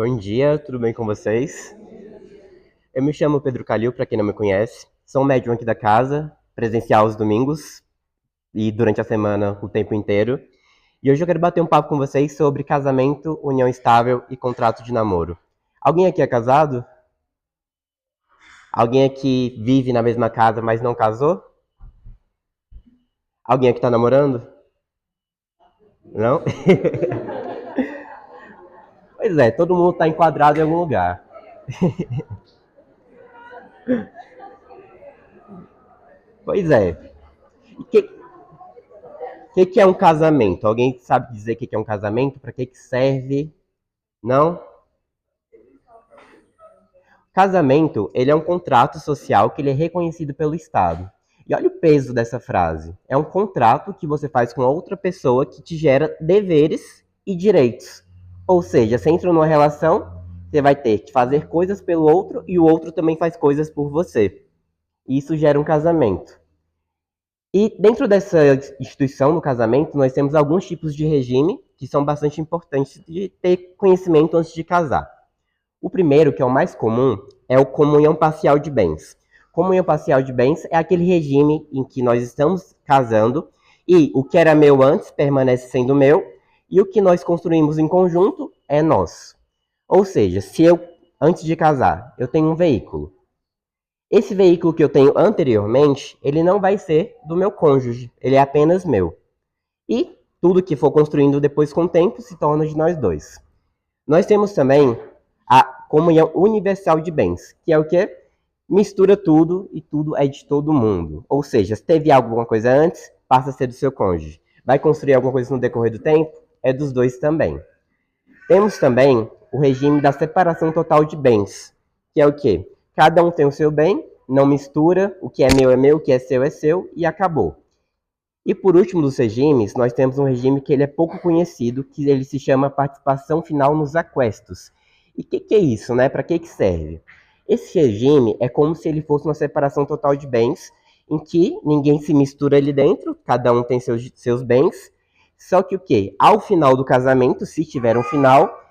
Bom dia, tudo bem com vocês? Eu me chamo Pedro Calil, para quem não me conhece. Sou um médium aqui da casa, presencial aos domingos e durante a semana o tempo inteiro. E hoje eu quero bater um papo com vocês sobre casamento, união estável e contrato de namoro. Alguém aqui é casado? Alguém aqui vive na mesma casa, mas não casou? Alguém aqui tá namorando? Não? Pois é, todo mundo tá enquadrado em algum lugar. Pois é. E que é um casamento? Alguém sabe dizer o que é um casamento? Para que serve? Não? Casamento, ele é um contrato social que ele é reconhecido pelo Estado. E olha o peso dessa frase. É um contrato que você faz com outra pessoa que te gera deveres e direitos. Ou seja, você entra numa relação, você vai ter que fazer coisas pelo outro e o outro também faz coisas por você. Isso gera um casamento. E dentro dessa instituição do casamento, nós temos alguns tipos de regime que são bastante importantes de ter conhecimento antes de casar. O primeiro, que é o mais comum, é o comunhão parcial de bens. Comunhão parcial de bens é aquele regime em que nós estamos casando e o que era meu antes permanece sendo meu e o que nós construímos em conjunto é nosso. Ou seja, se eu, antes de casar, eu tenho um veículo, esse veículo que eu tenho anteriormente, ele não vai ser do meu cônjuge, ele é apenas meu. E tudo que for construindo depois com o tempo se torna de nós dois. Nós temos também a comunhão universal de bens, que é o que? Mistura tudo e tudo é de todo mundo. Ou seja, se teve alguma coisa antes, passa a ser do seu cônjuge. Vai construir alguma coisa no decorrer do tempo, é dos dois também. Temos também o regime da separação total de bens, que é o quê? Cada um tem o seu bem, não mistura, o que é meu, o que é seu, e acabou. E por último dos regimes, nós temos um regime que ele é pouco conhecido, que ele se chama participação final nos aquestos. E o que é isso, né? Para que serve? Esse regime é como se ele fosse uma separação total de bens, em que ninguém se mistura ali dentro, cada um tem seus bens, só que o quê? Ao final do casamento, se tiver um final,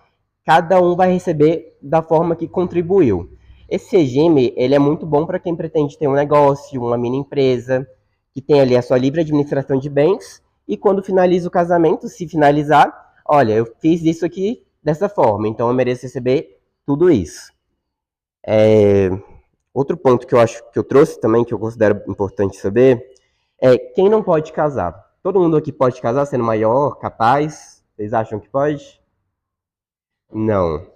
cada um vai receber da forma que contribuiu. Esse regime, ele é muito bom para quem pretende ter um negócio, uma mini empresa, que tem ali a sua livre administração de bens, e quando finaliza o casamento, se finalizar, olha, eu fiz isso aqui dessa forma, então eu mereço receber tudo isso. Outro ponto que eu acho que eu trouxe também, que eu considero importante saber, é quem não pode casar. Todo mundo aqui pode casar sendo maior, capaz? Vocês acham que pode? Não.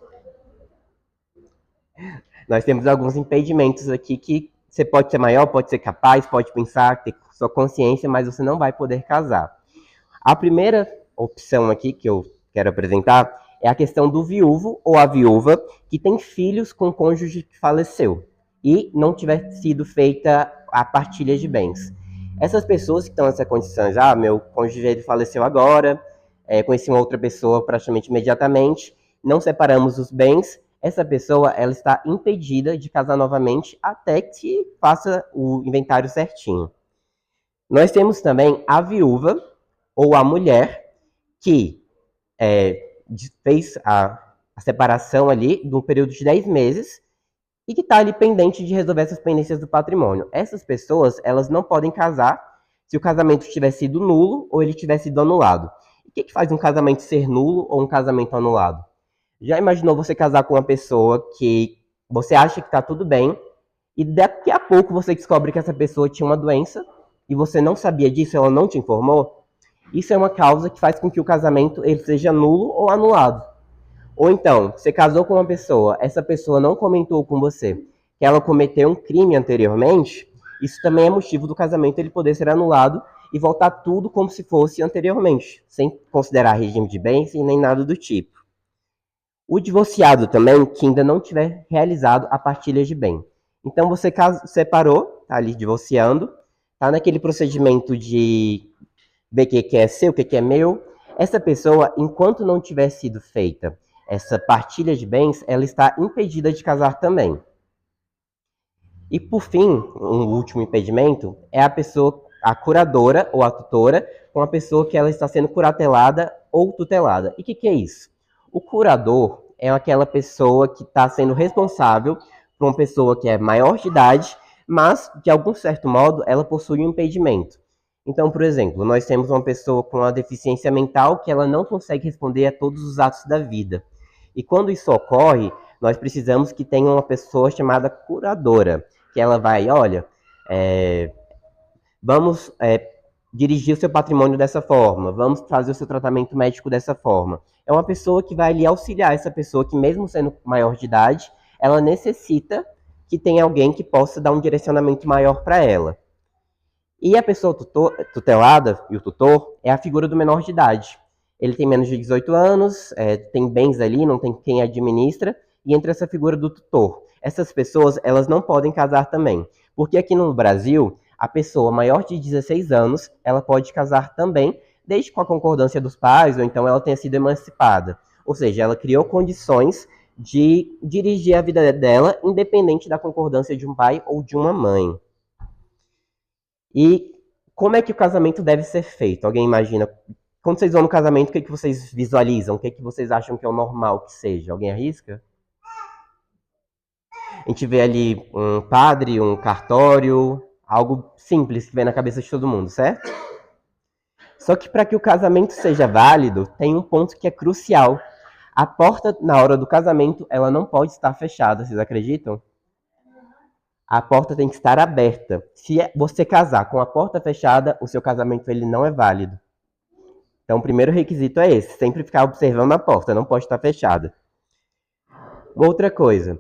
Nós temos alguns impedimentos aqui que você pode ser maior, pode ser capaz, pode pensar, ter sua consciência, mas você não vai poder casar. A primeira opção aqui que eu quero apresentar é a questão do viúvo ou a viúva que tem filhos com o cônjuge que faleceu e não tiver sido feita a partilha de bens. Essas pessoas que estão nessa condição, meu cônjuge ele faleceu agora, conheci uma outra pessoa praticamente imediatamente, não separamos os bens, essa pessoa ela está impedida de casar novamente até que faça o inventário certinho. Nós temos também a viúva ou a mulher que fez a separação ali no período de 10 meses e que está ali pendente de resolver essas pendências do patrimônio. Essas pessoas, elas não podem casar se o casamento tiver sido nulo ou ele tiver sido anulado. E o que faz um casamento ser nulo ou um casamento anulado? Já imaginou você casar com uma pessoa que você acha que está tudo bem e daqui a pouco você descobre que essa pessoa tinha uma doença e você não sabia disso, ela não te informou? Isso é uma causa que faz com que o casamento ele seja nulo ou anulado. Ou então, você casou com uma pessoa, essa pessoa não comentou com você que ela cometeu um crime anteriormente, isso também é motivo do casamento ele poder ser anulado e voltar tudo como se fosse anteriormente, sem considerar regime de bens e nem nada do tipo. O divorciado também, que ainda não tiver realizado a partilha de bem. Então você separou, tá ali divorciando, tá naquele procedimento de ver o que é seu, o que é meu. Essa pessoa, enquanto não tiver sido feita essa partilha de bens, ela está impedida de casar também. E por fim, um último impedimento é a pessoa, a curadora ou a tutora, com a pessoa que ela está sendo curatelada ou tutelada. E o que é isso? O curador é aquela pessoa que está sendo responsável por uma pessoa que é maior de idade, mas, de algum certo modo, ela possui um impedimento. Então, por exemplo, nós temos uma pessoa com uma deficiência mental que ela não consegue responder a todos os atos da vida. E quando isso ocorre, nós precisamos que tenha uma pessoa chamada curadora, que ela vai, olha, vamos dirigir o seu patrimônio dessa forma, vamos fazer o seu tratamento médico dessa forma. É uma pessoa que vai lhe auxiliar, essa pessoa que, mesmo sendo maior de idade, ela necessita que tenha alguém que possa dar um direcionamento maior para ela. E a pessoa tutelada e o tutor é a figura do menor de idade. Ele tem menos de 18 anos, tem bens ali, não tem quem administra, e entra essa figura do tutor. Essas pessoas, elas não podem casar também, porque aqui no Brasil, a pessoa maior de 16 anos, ela pode casar também, desde com a concordância dos pais, ou então ela tenha sido emancipada. Ou seja, ela criou condições de dirigir a vida dela, independente da concordância de um pai ou de uma mãe. E como é que o casamento deve ser feito? Alguém imagina? Quando vocês vão no casamento, o que vocês visualizam? O que vocês acham que é o normal que seja? Alguém arrisca? A gente vê ali um padre, um cartório, algo simples que vem na cabeça de todo mundo, certo? Só que para que o casamento seja válido, tem um ponto que é crucial. A porta, na hora do casamento, ela não pode estar fechada, vocês acreditam? A porta tem que estar aberta. Se você casar com a porta fechada, o seu casamento ele não é válido. Então, o primeiro requisito é esse, sempre ficar observando a porta, não pode estar fechada. Outra coisa,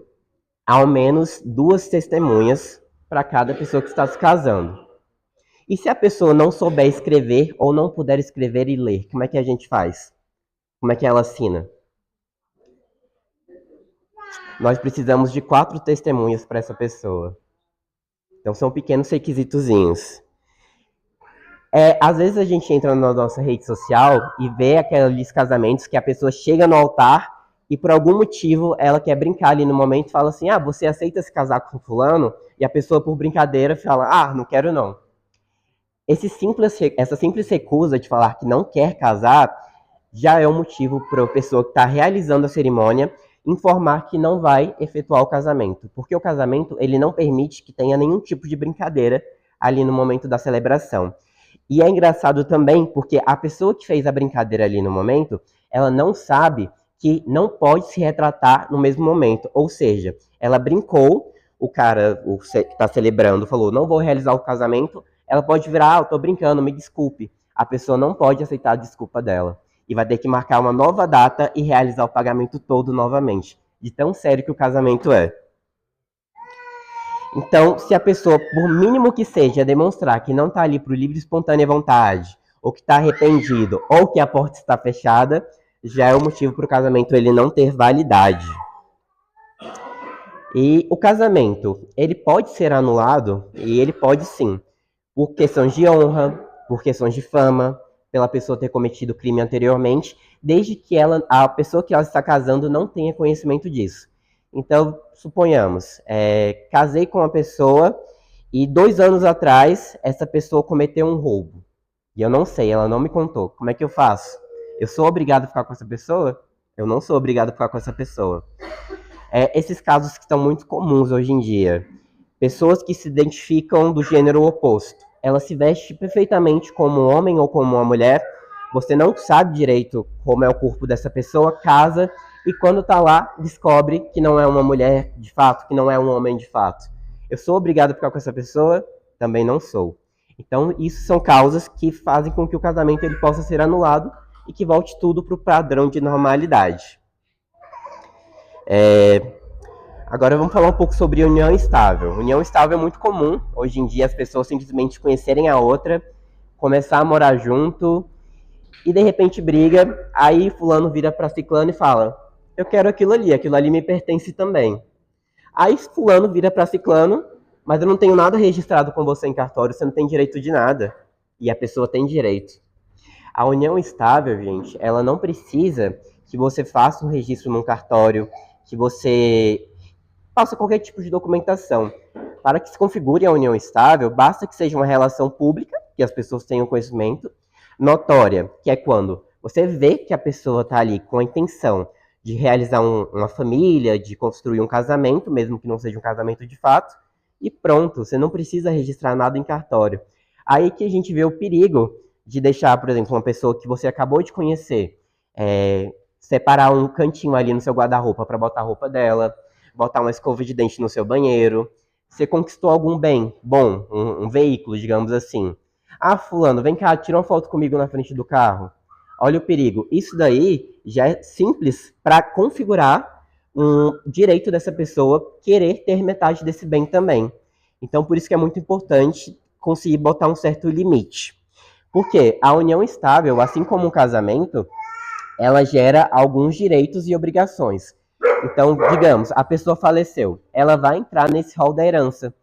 ao menos 2 testemunhas para cada pessoa que está se casando. E se a pessoa não souber escrever ou não puder escrever e ler, como é que a gente faz? Como é que ela assina? Nós precisamos de 4 testemunhas para essa pessoa. Então são pequenos requisitozinhos. Às vezes a gente entra na nossa rede social e vê aqueles casamentos que a pessoa chega no altar e por algum motivo ela quer brincar ali no momento e fala assim, você aceita se casar com fulano? E a pessoa por brincadeira fala, não quero não. Essa simples recusa de falar que não quer casar já é um motivo para a pessoa que está realizando a cerimônia informar que não vai efetuar o casamento. Porque o casamento ele não permite que tenha nenhum tipo de brincadeira ali no momento da celebração. E é engraçado também porque a pessoa que fez a brincadeira ali no momento, ela não sabe que não pode se retratar no mesmo momento. Ou seja, ela brincou, o cara que está celebrando falou, não vou realizar o casamento, ela pode virar, eu tô brincando, me desculpe. A pessoa não pode aceitar a desculpa dela. E vai ter que marcar uma nova data e realizar o pagamento todo novamente. De tão sério que o casamento é. Então, se a pessoa, por mínimo que seja, demonstrar que não está ali por livre e espontânea vontade, ou que está arrependido, ou que a porta está fechada, já é o motivo para o casamento ele não ter validade. E o casamento, ele pode ser anulado, e ele pode sim, por questões de honra, por questões de fama, pela pessoa ter cometido crime anteriormente, desde que a pessoa que ela está casando não tenha conhecimento disso. Então, suponhamos, casei com uma pessoa e 2 anos atrás essa pessoa cometeu um roubo. E eu não sei, ela não me contou. Como é que eu faço? Eu sou obrigado a ficar com essa pessoa? Eu não sou obrigado a ficar com essa pessoa. Esses casos que estão muito comuns hoje em dia. Pessoas que se identificam do gênero oposto. Ela se veste perfeitamente como um homem ou como uma mulher. Você não sabe direito como é o corpo dessa pessoa, casa, e quando tá lá, descobre que não é uma mulher de fato, que não é um homem de fato. Eu sou obrigado a ficar com essa pessoa? Também não sou. Então, isso são causas que fazem com que o casamento ele possa ser anulado e que volte tudo para o padrão de normalidade. Agora vamos falar um pouco sobre união estável. União estável é muito comum. Hoje em dia as pessoas simplesmente conhecerem a outra, começar a morar junto e de repente briga, aí fulano vira para ciclano e fala, eu quero aquilo ali me pertence também. Aí fulano vira para ciclano, mas eu não tenho nada registrado com você em cartório, você não tem direito de nada. E a pessoa tem direito. A união estável, gente, ela não precisa que você faça um registro num cartório, que você faça qualquer tipo de documentação. Para que se configure a união estável, basta que seja uma relação pública, que as pessoas tenham conhecimento, notória, que é quando você vê que a pessoa está ali com a intenção de realizar uma família, de construir um casamento, mesmo que não seja um casamento de fato, e pronto, você não precisa registrar nada em cartório. Aí que a gente vê o perigo de deixar, por exemplo, uma pessoa que você acabou de conhecer, separar um cantinho ali no seu guarda-roupa para botar a roupa dela, botar uma escova de dente no seu banheiro. Você conquistou algum bem bom, um veículo, digamos assim. Ah, fulano, vem cá, tira uma foto comigo na frente do carro. Olha o perigo. Isso daí já é simples para configurar um direito dessa pessoa querer ter metade desse bem também. Então, por isso que é muito importante conseguir botar um certo limite. Porque a união estável, assim como o casamento, ela gera alguns direitos e obrigações. Então, digamos, a pessoa faleceu, ela vai entrar nesse rol da herança.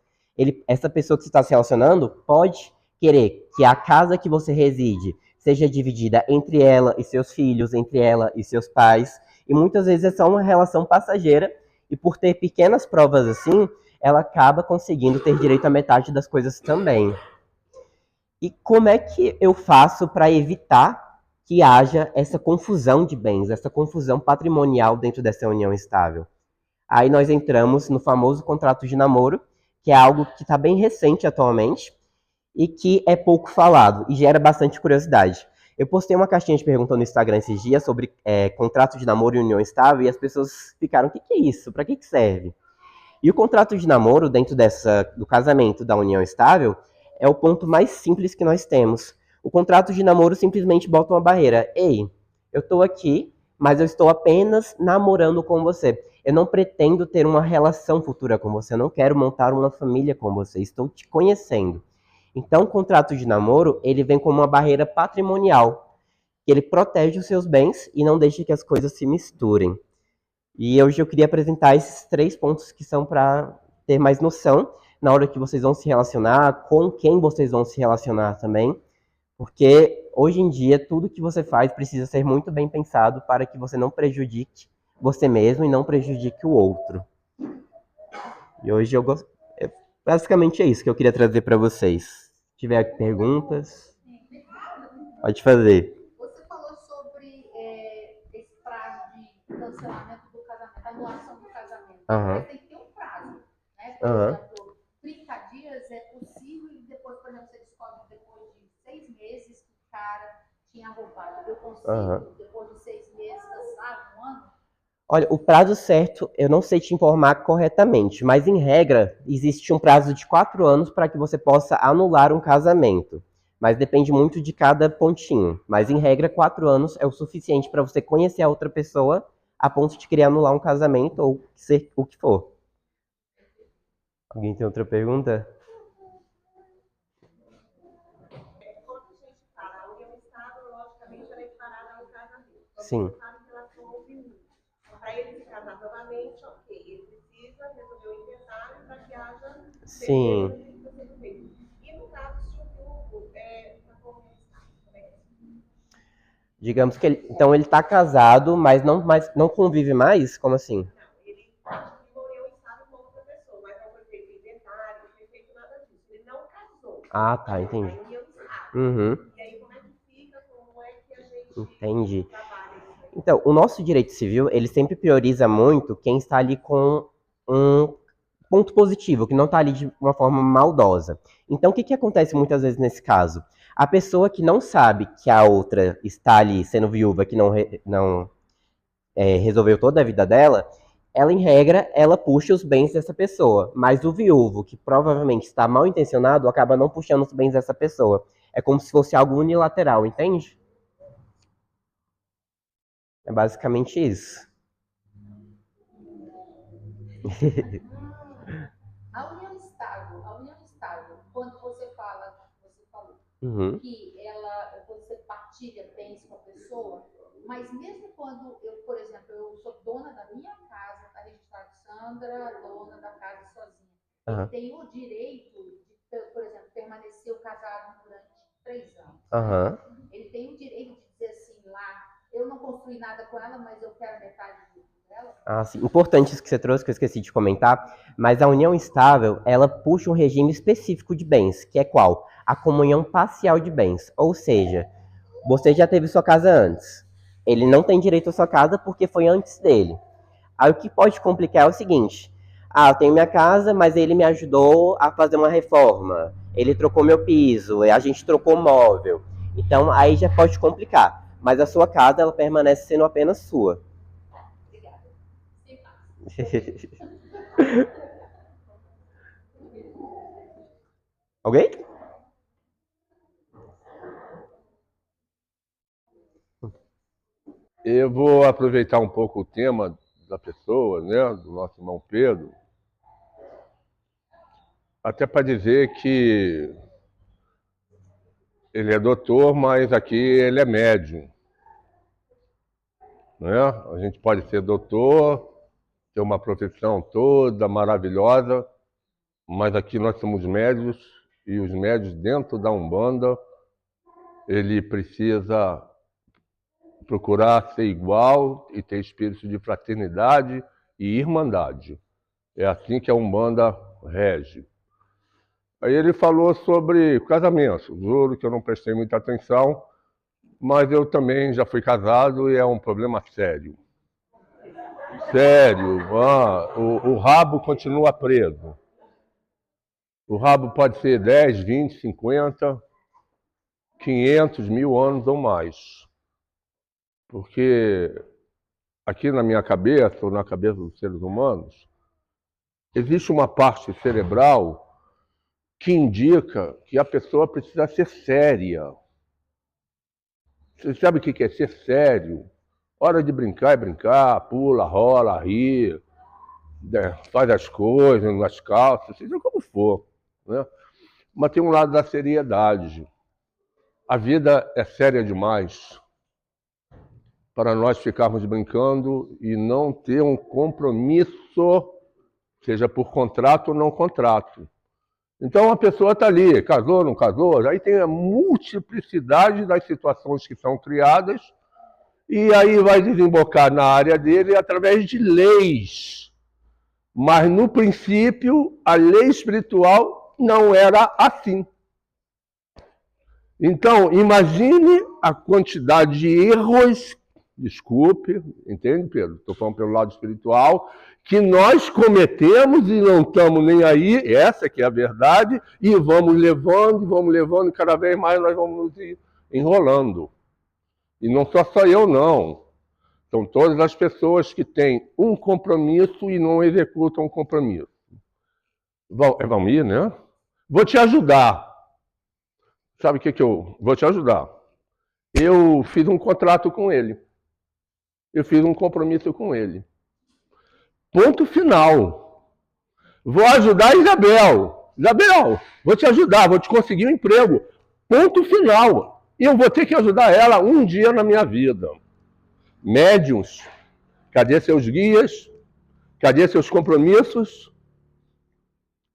Essa pessoa que você está se relacionando pode querer que a casa que você reside seja dividida entre ela e seus filhos, entre ela e seus pais. E muitas vezes é só uma relação passageira, e por ter pequenas provas assim, ela acaba conseguindo ter direito à metade das coisas também. E como é que eu faço para evitar que haja essa confusão de bens, essa confusão patrimonial dentro dessa união estável? Aí nós entramos no famoso contrato de namoro, que é algo que está bem recente atualmente e que é pouco falado e gera bastante curiosidade. Eu postei uma caixinha de perguntas no Instagram esses dias sobre contrato de namoro e união estável e as pessoas ficaram, o que é isso? Para que serve? E o contrato de namoro, dentro do casamento, da união estável, é o ponto mais simples que nós temos. O contrato de namoro simplesmente bota uma barreira. Ei, eu estou aqui, mas eu estou apenas namorando com você. Eu não pretendo ter uma relação futura com você. Eu não quero montar uma família com você. Estou te conhecendo. Então, o contrato de namoro, ele vem como uma barreira patrimonial, que ele protege os seus bens e não deixa que as coisas se misturem. E hoje eu queria apresentar esses 3 pontos que são para ter mais noção na hora que vocês vão se relacionar, com quem vocês vão se relacionar também, porque hoje em dia tudo que você faz precisa ser muito bem pensado para que você não prejudique você mesmo e não prejudique o outro. E hoje basicamente é isso que eu queria trazer para vocês. Se tiver perguntas, pode fazer. Você falou sobre esse prazo de cancelamento do casamento, anulação do casamento. Mas tem que ter um prazo, né? Por exemplo, 30 dias é possível e depois, por exemplo, você descobre depois de 6 meses que o cara tinha roubado. Eu consigo, depois de 6 meses, cansado, um ano? Olha, o prazo certo eu não sei te informar corretamente, mas em regra existe um prazo de 4 anos para que você possa anular um casamento. Mas depende muito de cada pontinho. Mas em regra, 4 anos é o suficiente para você conhecer a outra pessoa a ponto de querer anular um casamento ou ser o que for. Alguém tem outra pergunta? Quando a gente fala, a união estável, logicamente, ela é equiparada ao casamento. Sim. Para ele se casar novamente, ok, ele precisa resolver o inventário para que haja Sim. E no caso, se o viúvo está união estável, como é que é? Digamos que então ele está casado, mas não convive mais? Como assim? Não, ele acha que união estável com outra pessoa, mas não foi feito inventário, não foi feito nada disso. Ele não casou. Ah, tá, entendi. União estável. E aí, como é que fica? Como é que a gente entendi. trabalha isso aí? Então, o nosso direito civil, ele sempre prioriza muito quem está ali com um ponto positivo, que não está ali de uma forma maldosa. Então, o que acontece muitas vezes nesse caso? A pessoa que não sabe que a outra está ali sendo viúva, que não resolveu toda a vida dela, ela, em regra, ela puxa os bens dessa pessoa. Mas o viúvo, que provavelmente está mal intencionado, acaba não puxando os bens dessa pessoa. É como se fosse algo unilateral, entende? É basicamente isso. A união estável, quando você fala, você falou, que você partilha bens com a pessoa, mas mesmo quando eu, por exemplo, eu sou dona da minha casa, está registrado Sandra, dona da casa sozinha, ele tem o direito de, por exemplo, permanecer casado durante 3 anos. Ele tem o direito de dizer assim lá, eu não construí nada com ela, mas eu quero metade dela. Ah, sim. Importante isso que você trouxe, que eu esqueci de comentar, mas a união estável, ela puxa um regime específico de bens, que é qual? A comunhão parcial de bens. Ou seja, você já teve sua casa antes. ele não tem direito à sua casa porque foi antes dele. Aí o que pode complicar é o seguinte: eu tenho minha casa, mas ele me ajudou a fazer uma reforma. Ele trocou meu piso, a gente trocou móvel. Então aí já pode complicar. Mas a sua casa, ela permanece sendo apenas sua. Obrigada. Alguém? Eu vou aproveitar um pouco o tema da pessoa, né, do nosso irmão Pedro, até para dizer que ele é doutor, mas aqui ele é médium. Né? A gente pode ser doutor, ter uma profissão toda maravilhosa, mas aqui nós somos médios, e os médios dentro da Umbanda, ele precisa procurar ser igual e ter espírito de fraternidade e irmandade. É assim que a Umbanda rege. Aí ele falou sobre casamento. Juro que eu não prestei muita atenção, mas eu também já fui casado e é um problema sério. Sério. O rabo continua preso. O rabo pode ser 10, 20, 50, 500, 1000 anos ou mais. Porque aqui na minha cabeça, ou na cabeça dos seres humanos, existe uma parte cerebral que indica que a pessoa precisa ser séria. Você sabe o que é ser sério? Hora de brincar é brincar, pula, rola, ri, faz as coisas nas calças, seja como for. Né? Mas tem um lado da seriedade. A vida é séria demais para nós ficarmos brincando e não ter um compromisso, seja por contrato ou não contrato. Então a pessoa está ali, casou, não casou, aí tem a multiplicidade das situações que são criadas e aí vai desembocar na área dele através de leis. Mas no princípio, a lei espiritual não era assim. Então, imagine a quantidade de erros, desculpe, entende, Pedro? Estou falando pelo lado espiritual, que nós cometemos e não estamos nem aí, essa que é a verdade, e vamos levando, e cada vez mais nós vamos nos enrolando. E não só eu, não. São todas as pessoas que têm um compromisso e não executam o compromisso. Valmir, né? Vou te ajudar. Sabe o que eu vou te ajudar? Eu fiz um contrato com ele. Eu fiz um compromisso com ele. Ponto final. Vou ajudar a Isabel. Isabel, vou te ajudar, vou te conseguir um emprego. Ponto final. E eu vou ter que ajudar ela um dia na minha vida. Médiuns, cadê seus guias? Cadê seus compromissos?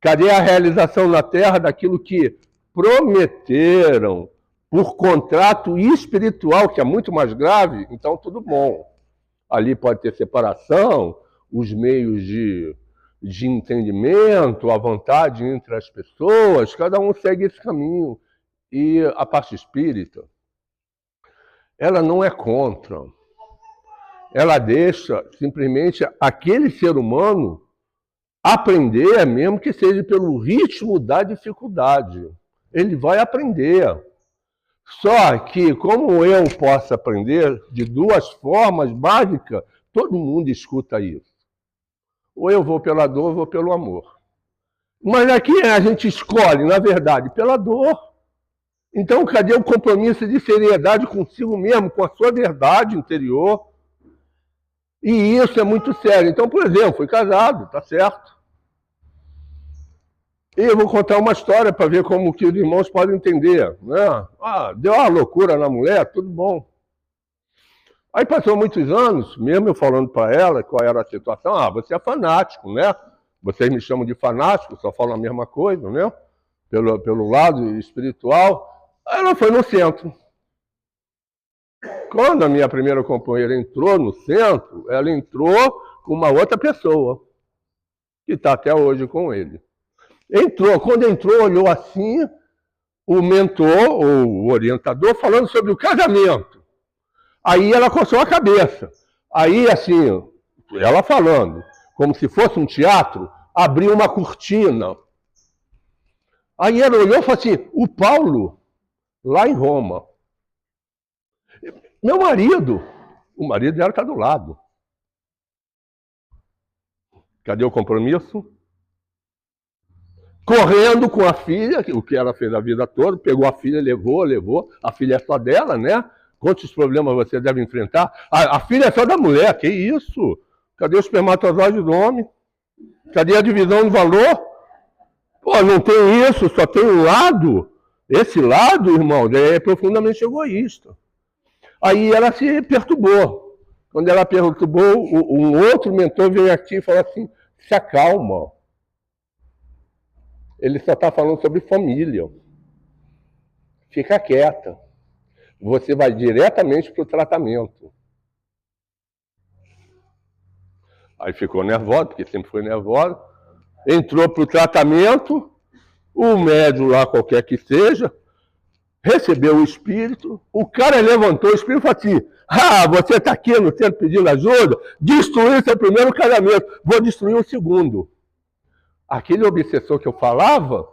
Cadê a realização na Terra daquilo que prometeram por contrato espiritual, que é muito mais grave? Então, tudo bom. Ali pode ter separação, os meios de entendimento, a vontade entre as pessoas, cada um segue esse caminho. E a parte espírita, ela não é contra. Ela deixa simplesmente aquele ser humano aprender, mesmo que seja pelo ritmo da dificuldade. Ele vai aprender. Só que, como eu posso aprender de duas formas básicas, todo mundo escuta isso. Ou eu vou pela dor, ou vou pelo amor. Mas aqui a gente escolhe, na verdade, pela dor. Então, cadê o compromisso de seriedade consigo mesmo, com a sua verdade interior? E isso é muito sério. Então, por exemplo, fui casado, tá certo? E eu vou contar uma história para ver como que os irmãos podem entender. Né? Deu uma loucura na mulher, tudo bom. Aí passou muitos anos, mesmo eu falando para ela qual era a situação. Você é fanático, né? Vocês me chamam de fanático, só falam a mesma coisa, né? Pelo lado espiritual. Aí ela foi no centro. Quando a minha primeira companheira entrou no centro, ela entrou com uma outra pessoa, que está até hoje com ele. Quando entrou, olhou assim, o mentor, ou o orientador, falando sobre o casamento. Aí ela coçou a cabeça. Aí, assim, ela falando, como se fosse um teatro, abriu uma cortina. Aí ela olhou e falou assim, o Paulo, lá em Roma. Meu marido, o marido dela está do lado. Cadê o compromisso? Correndo com a filha, o que ela fez a vida toda, pegou a filha, levou. A filha é só dela, né? Quantos problemas você deve enfrentar? A filha é só da mulher, que isso? Cadê o espermatozoide do homem? Cadê a divisão de valor? Pô, não tem isso, só tem um lado. Esse lado, irmão, é profundamente egoísta. Aí ela se perturbou. Quando ela perturbou, um outro mentor veio aqui e falou assim, se acalma. Ele só está falando sobre família. Fica quieta. Você vai diretamente para o tratamento. Aí ficou nervosa, porque sempre foi nervosa. Entrou para o tratamento, o médium lá, qualquer que seja, recebeu o espírito, o cara levantou o espírito e falou assim, você está aqui no centro pedindo ajuda? Destruiu seu primeiro casamento, vou destruir o segundo. Aquele obsessor que eu falava,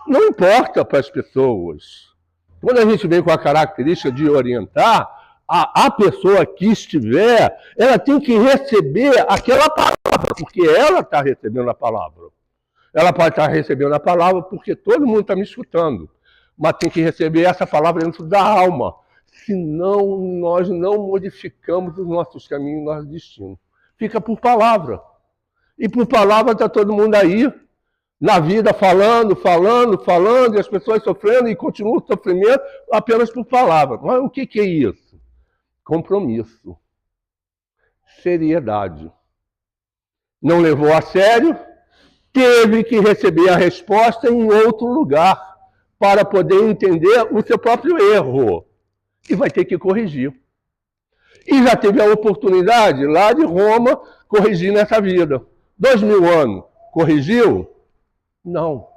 não importa para as pessoas. Quando a gente vem com a característica de orientar, a pessoa que estiver, ela tem que receber aquela palavra, porque ela está recebendo a palavra. Ela pode estar recebendo a palavra porque todo mundo está me escutando, mas tem que receber essa palavra dentro da alma. Senão, nós não modificamos os nossos caminhos e nossos destinos. Fica por palavra. E por palavra está todo mundo aí, na vida, falando, e as pessoas sofrendo e continuam o sofrimento apenas por palavra. Mas o que é isso? Compromisso. Seriedade. Não levou a sério, teve que receber a resposta em outro lugar para poder entender o seu próprio erro. E vai ter que corrigir. E já teve a oportunidade lá de Roma corrigir nessa vida. 2000 anos. Corrigiu? Não.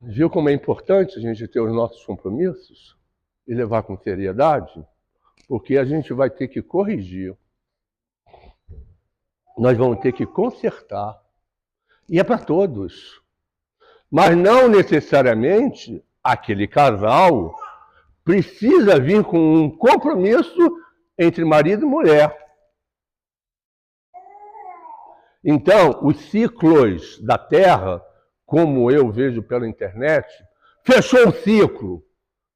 Viu como é importante a gente ter os nossos compromissos e levar com seriedade? Porque a gente vai ter que corrigir. Nós vamos ter que consertar. E é para todos. Mas não necessariamente aquele casal precisa vir com um compromisso entre marido e mulher. Então, os ciclos da Terra, como eu vejo pela internet, fechou o ciclo.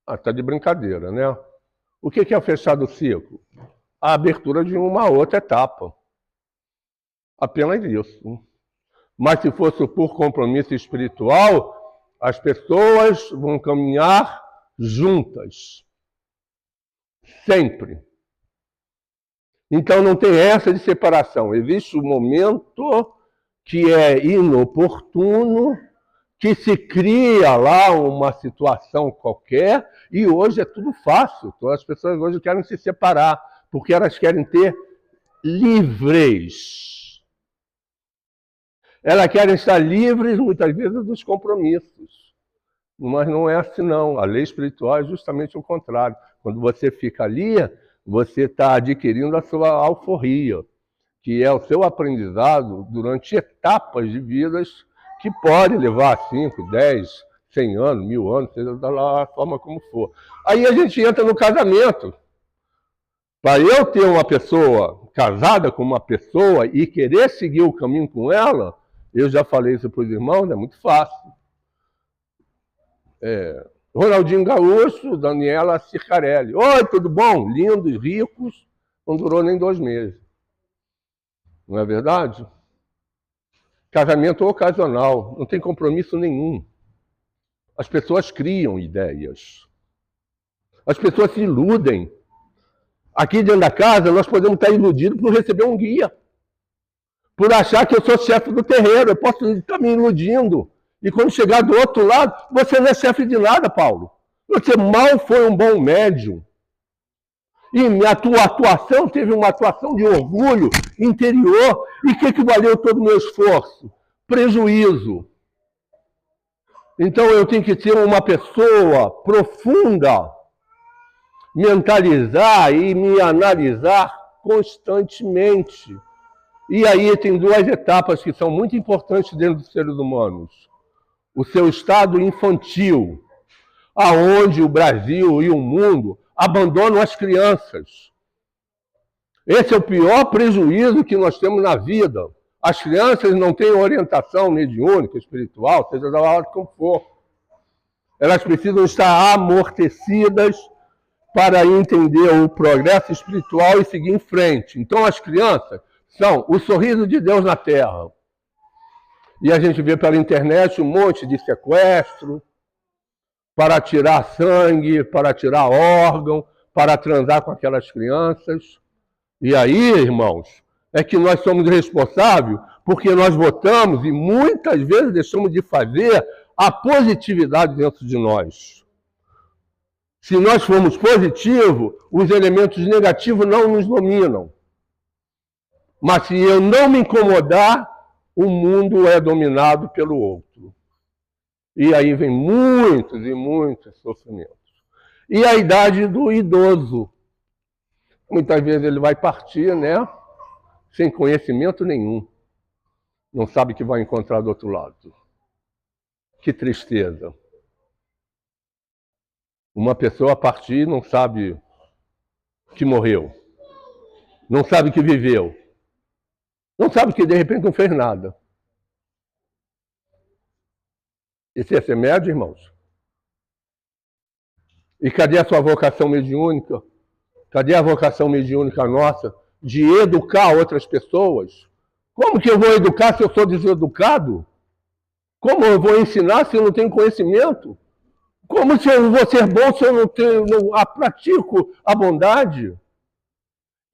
Está de brincadeira, né? O que é fechar o ciclo? A abertura de uma outra etapa. Apenas isso. Mas se fosse por compromisso espiritual, as pessoas vão caminhar juntas. Sempre. Então não tem essa de separação. Existe um momento que é inoportuno, que se cria lá uma situação qualquer, e hoje é tudo fácil. Então, as pessoas hoje querem se separar, porque elas querem ter livres. Elas querem estar livres, muitas vezes, dos compromissos. Mas não é assim, não. A lei espiritual é justamente o contrário. Quando você fica ali, você está adquirindo a sua alforria, que é o seu aprendizado durante etapas de vidas que pode levar 5, 10, 100 anos, 1000 anos, seja da forma como for. Aí a gente entra no casamento. Para eu ter uma pessoa casada com uma pessoa e querer seguir o caminho com ela, eu já falei isso para os irmãos, é muito fácil. Ronaldinho Gaúcho, Daniela Circarelli. Oi, tudo bom? Lindos, ricos, não durou nem 2 meses. Não é verdade? Casamento ocasional, não tem compromisso nenhum. As pessoas criam ideias. As pessoas se iludem. Aqui dentro da casa, nós podemos estar iludidos por receber um guia. Por achar que eu sou chefe do terreiro, eu posso estar me iludindo. E quando chegar do outro lado, você não é chefe de nada, Paulo. Você mal foi um bom médium. E a tua atuação teve uma atuação de orgulho interior. E o que valeu todo o meu esforço? Prejuízo. Então eu tenho que ter uma pessoa profunda, mentalizar e me analisar constantemente. E aí tem duas etapas que são muito importantes dentro dos seres humanos. O seu estado infantil, aonde o Brasil e o mundo abandonam as crianças. Esse é o pior prejuízo que nós temos na vida. As crianças não têm orientação mediúnica, espiritual, seja da hora que for. Elas precisam estar amortecidas para entender o progresso espiritual e seguir em frente. Então as crianças são o sorriso de Deus na Terra. E a gente vê pela internet um monte de sequestro para tirar sangue, para tirar órgão, para transar com aquelas crianças. E aí, irmãos, é que nós somos responsáveis porque nós votamos e muitas vezes deixamos de fazer a positividade dentro de nós. Se nós formos positivos, os elementos negativos não nos dominam. Mas se eu não me incomodar, o mundo é dominado pelo outro. E aí vem muitos e muitos sofrimentos. E a idade do idoso. Muitas vezes ele vai partir, né? Sem conhecimento nenhum. Não sabe o que vai encontrar do outro lado. Que tristeza. Uma pessoa partir não sabe que morreu. Não sabe que viveu. Não sabe que de repente não fez nada. Esse é ser médio, irmãos? E cadê a sua vocação mediúnica? Cadê a vocação mediúnica nossa de educar outras pessoas? Como que eu vou educar se eu sou deseducado? Como eu vou ensinar se eu não tenho conhecimento? Como se eu vou ser bom se eu não pratico a bondade?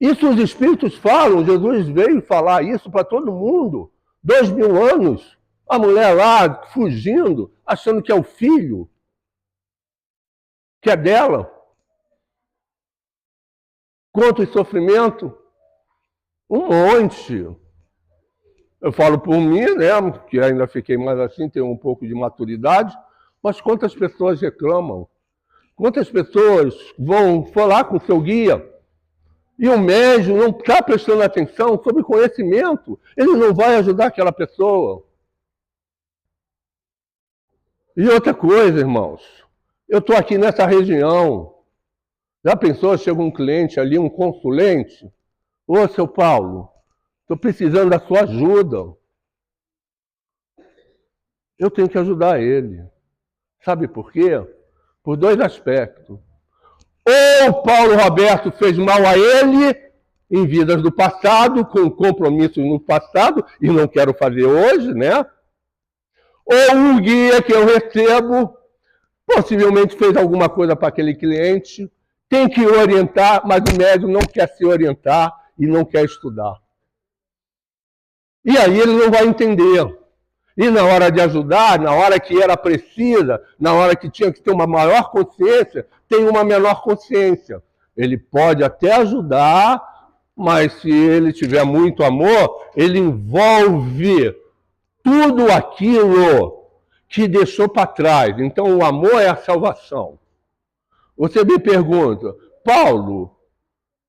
Isso os Espíritos falam, Jesus veio falar isso para todo mundo. 2000 anos, a mulher lá fugindo, achando que é o filho, que é dela. Quanto sofrimento? Um monte. Eu falo por mim, né, que ainda fiquei mais assim, tenho um pouco de maturidade, mas quantas pessoas reclamam? Quantas pessoas vão falar com o seu guia e o médium não está prestando atenção sobre conhecimento? Ele não vai ajudar aquela pessoa. E outra coisa, irmãos, eu estou aqui nessa região. Já pensou, chega um cliente ali, um consulente? Ô, seu Paulo, estou precisando da sua ajuda. Eu tenho que ajudar ele. Sabe por quê? Por dois aspectos. Ou o Paulo Roberto fez mal a ele em vidas do passado, com compromissos no passado, e não quero fazer hoje, né? Ou um guia que eu recebo, possivelmente fez alguma coisa para aquele cliente, tem que orientar, mas o médium não quer se orientar e não quer estudar. E aí ele não vai entender. E na hora de ajudar, na hora que era precisa, na hora que tinha que ter uma maior consciência, tem uma menor consciência. Ele pode até ajudar, mas se ele tiver muito amor, ele envolve tudo aquilo que deixou para trás. Então o amor é a salvação. Você me pergunta, Paulo,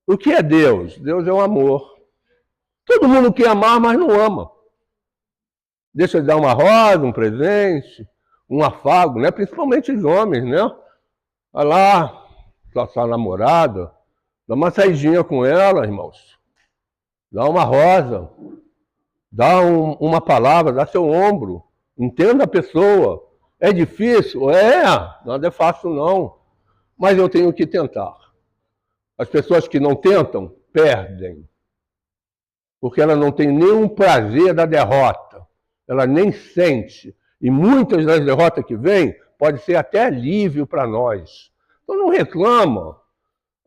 o que é Deus? Deus é o amor. Todo mundo quer amar, mas não ama. Deixa de dar uma rosa, um presente, um afago, né? Principalmente os homens, né? Vai lá, sua namorada, dá uma saidinha com ela, irmãos. Dá uma rosa, dá uma palavra, dá seu ombro. Entenda a pessoa. É difícil? Nada é fácil não. Mas eu tenho que tentar. As pessoas que não tentam, perdem. Porque ela não tem nenhum prazer da derrota. Ela nem sente. E muitas das derrotas que vêm pode ser até alívio para nós. Então não reclama.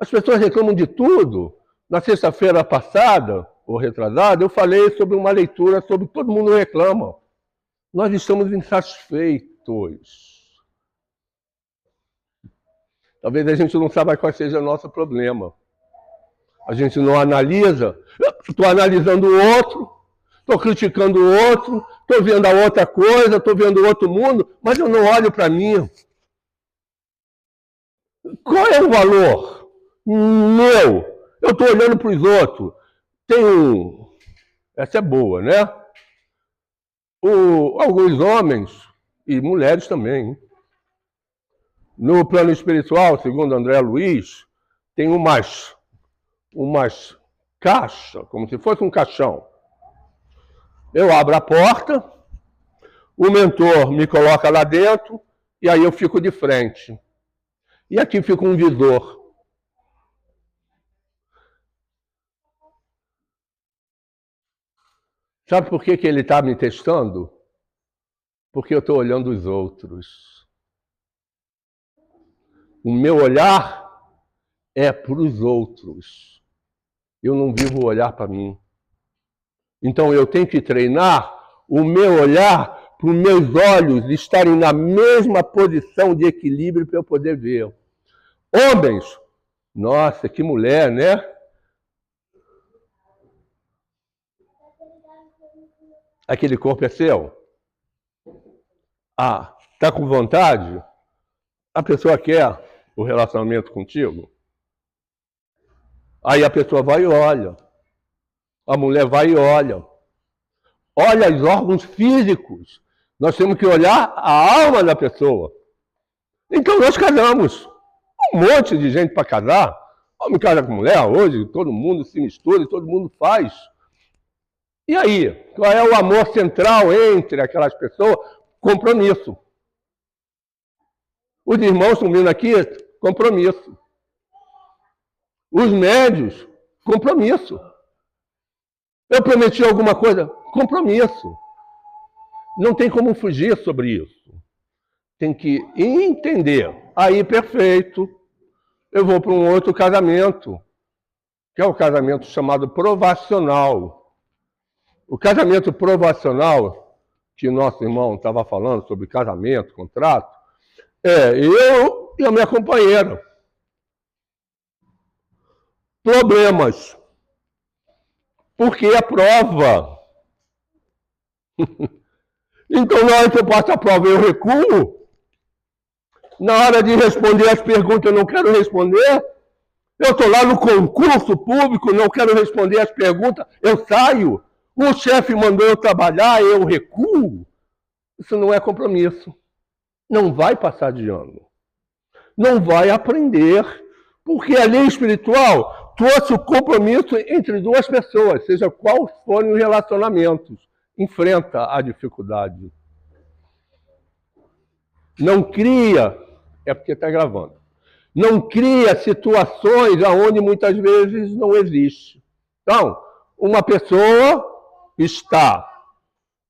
As pessoas reclamam de tudo. Na sexta-feira passada, ou retrasada, eu falei sobre uma leitura sobre todo mundo reclama. Nós estamos insatisfeitos. Talvez a gente não saiba qual seja o nosso problema. A gente não analisa. Estou analisando o outro. Estou criticando o outro, estou vendo a outra coisa, estou vendo o outro mundo, mas eu não olho para mim. Qual é o valor? meu. Eu estou olhando para os outros. Tem um... Essa é boa, né? Alguns homens e mulheres também. No plano espiritual, segundo André Luiz, tem umas caixas, como se fosse um caixão. Eu abro a porta, o mentor me coloca lá dentro, e aí eu fico de frente. E aqui fica um visor. Sabe por que ele está me testando? Porque eu estou olhando os outros. O meu olhar é para os outros. Eu não vivo olhar para mim. Então eu tenho que treinar o meu olhar para os meus olhos estarem na mesma posição de equilíbrio para eu poder ver. Homens, nossa, que mulher, né? Aquele corpo é seu? Ah, tá com vontade? A pessoa quer o relacionamento contigo? Aí a pessoa vai e olha. A mulher vai e olha. Olha os órgãos físicos. Nós temos que olhar a alma da pessoa. Então nós casamos. Um monte de gente para casar. Homem casa com mulher hoje, todo mundo se mistura, todo mundo faz. E aí? Qual é o amor central entre aquelas pessoas? Compromisso. Os irmãos estão vindo aqui? Compromisso. Os médios? Compromisso. Eu prometi alguma coisa? Compromisso. Não tem como fugir sobre isso. Tem que entender. Aí, perfeito. Eu vou para um outro casamento, que é o casamento chamado provacional. O casamento provacional, que nosso irmão estava falando sobre casamento, contrato, eu e a minha companheira. Problemas. Porque é prova. Então, na hora que eu passo a prova, eu recuo. Na hora de responder as perguntas, eu não quero responder. Eu estou lá no concurso público, não quero responder as perguntas, eu saio. O chefe mandou eu trabalhar, eu recuo. Isso não é compromisso. Não vai passar de ano. Não vai aprender. Porque a lei espiritual trouxe o compromisso entre duas pessoas, seja quais forem os relacionamentos. Enfrenta a dificuldade. Não cria, é porque está gravando, não cria situações onde muitas vezes não existe. Então, uma pessoa está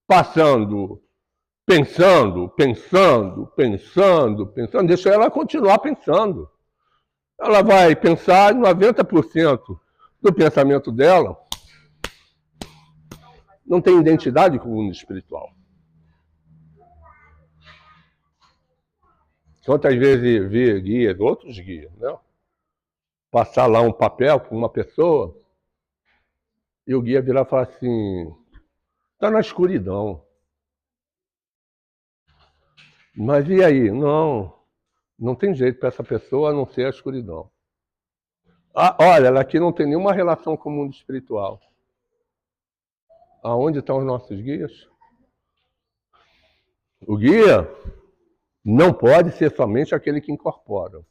passando, pensando, deixa ela continuar pensando. Ela vai pensar 90% do pensamento dela não tem identidade com o mundo espiritual. Quantas vezes vi guias, outros guias, né? Passar lá um papel com uma pessoa e o guia virar e falar assim, está na escuridão. Mas e aí? Não tem jeito para essa pessoa a não ser a escuridão. Ah, olha, ela aqui não tem nenhuma relação com o mundo espiritual. Aonde estão os nossos guias? O guia não pode ser somente aquele que incorpora.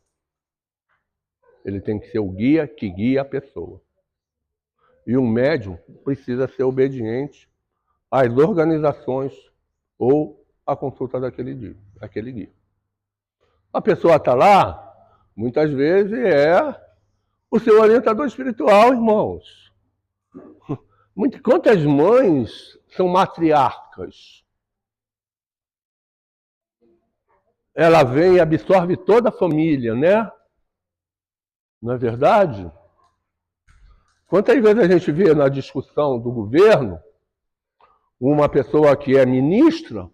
Ele tem que ser o guia que guia a pessoa. E um médium precisa ser obediente às organizações ou à consulta daquele guia. A pessoa está lá, muitas vezes é o seu orientador espiritual, irmãos. Quantas mães são matriarcas? Ela vem e absorve toda a família, né? Não é verdade? Quantas vezes a gente vê na discussão do governo, uma pessoa que é ministra,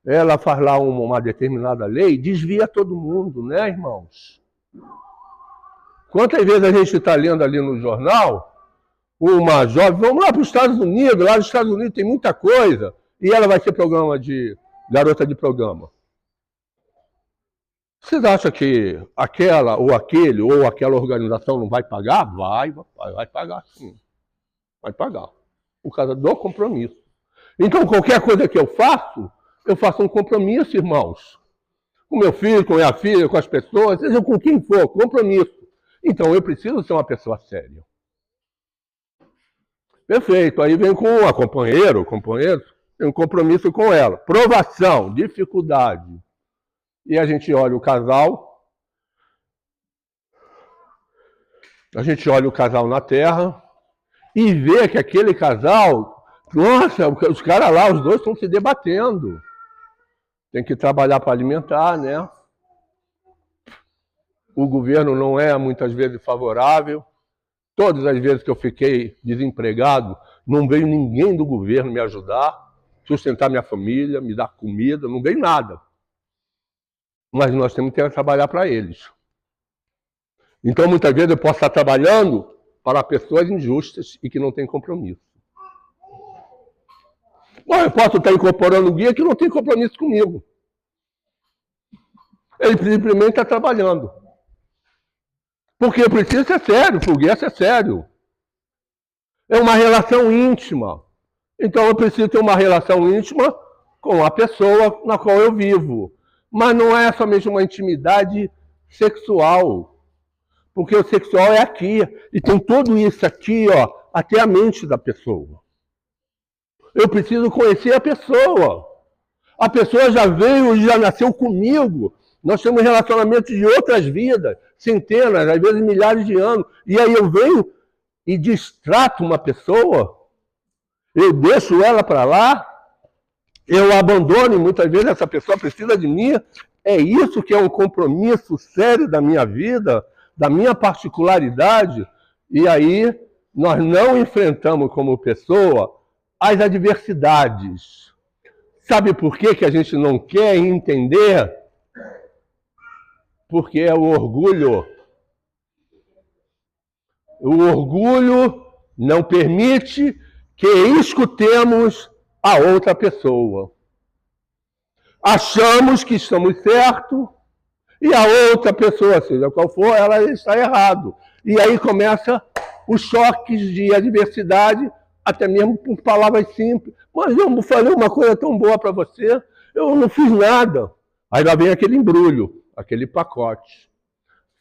ela faz lá uma determinada lei, desvia todo mundo, né, irmãos? Quantas vezes a gente está lendo ali no jornal, uma jovem, vamos lá para os Estados Unidos, lá nos Estados Unidos tem muita coisa, e ela vai ser garota de programa. Vocês acham que aquela ou aquele ou aquela organização não vai pagar? Vai pagar sim. Vai pagar. Por causa do compromisso. Então, qualquer coisa que eu faço um compromisso, irmãos. Com meu filho, com minha filha, com as pessoas, seja com quem for, compromisso. Então, eu preciso ser uma pessoa séria. Perfeito. Aí vem com a companheiro, tem um compromisso com ela. Provação, dificuldade. E a gente olha o casal. A gente olha o casal na terra e vê que aquele casal, nossa, os caras lá, os dois estão se debatendo. Tem que trabalhar para alimentar, né? O governo não é muitas vezes favorável. Todas as vezes que eu fiquei desempregado, não veio ninguém do governo me ajudar, sustentar minha família, me dar comida, não veio nada. Mas nós temos que trabalhar para eles. Então, muitas vezes eu posso estar trabalhando para pessoas injustas e que não têm compromisso. Bom, eu posso estar incorporando um guia que não tem compromisso comigo. Ele simplesmente está trabalhando. Porque eu preciso ser sério, o guia é sério. É uma relação íntima. Então eu preciso ter uma relação íntima com a pessoa na qual eu vivo. Mas não é somente uma intimidade sexual. Porque o sexual é aqui. E tem tudo isso aqui, ó, até a mente da pessoa. Eu preciso conhecer a pessoa. A pessoa já veio, já nasceu comigo. Nós temos relacionamentos de outras vidas, centenas, às vezes milhares de anos. E aí eu venho e distrato uma pessoa, eu deixo ela para lá, eu abandono e muitas vezes essa pessoa precisa de mim. É isso que é um compromisso sério da minha vida, da minha particularidade. E aí nós não enfrentamos como pessoa as adversidades. Sabe por que a gente não quer entender? Porque é o orgulho. O orgulho não permite que escutemos a outra pessoa. Achamos que estamos certos e a outra pessoa, seja qual for, ela está errado. E aí começa os choques de adversidade, até mesmo por palavras simples. Mas eu falei uma coisa tão boa para você, eu não fiz nada. Aí lá vem aquele embrulho, aquele pacote.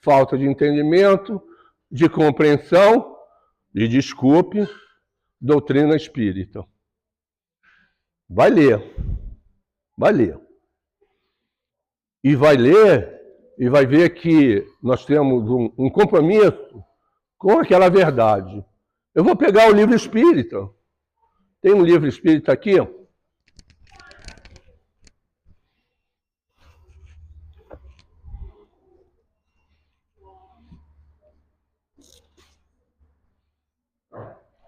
Falta de entendimento, de compreensão, e desculpe, doutrina espírita. Vai ler. Vai ler. E vai ler e vai ver que nós temos um compromisso com aquela verdade. Eu vou pegar o livro espírita. Tem um livro espírita aqui.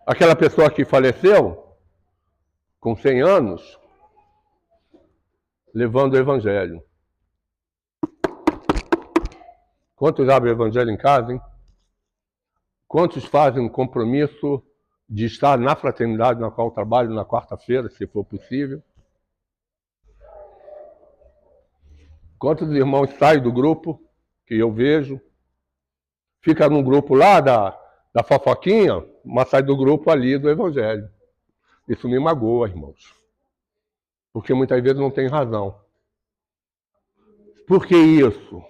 Aquela pessoa que faleceu com 100 anos, levando o evangelho. Quantos abrem o evangelho em casa, hein? Quantos fazem um compromisso de estar na fraternidade na qual trabalho na quarta-feira, se for possível? Quantos irmãos saem do grupo que eu vejo? Fica num grupo lá da fofoquinha, mas sai do grupo ali do evangelho. Isso me magoa, irmãos. Porque muitas vezes não tem razão. Por que isso?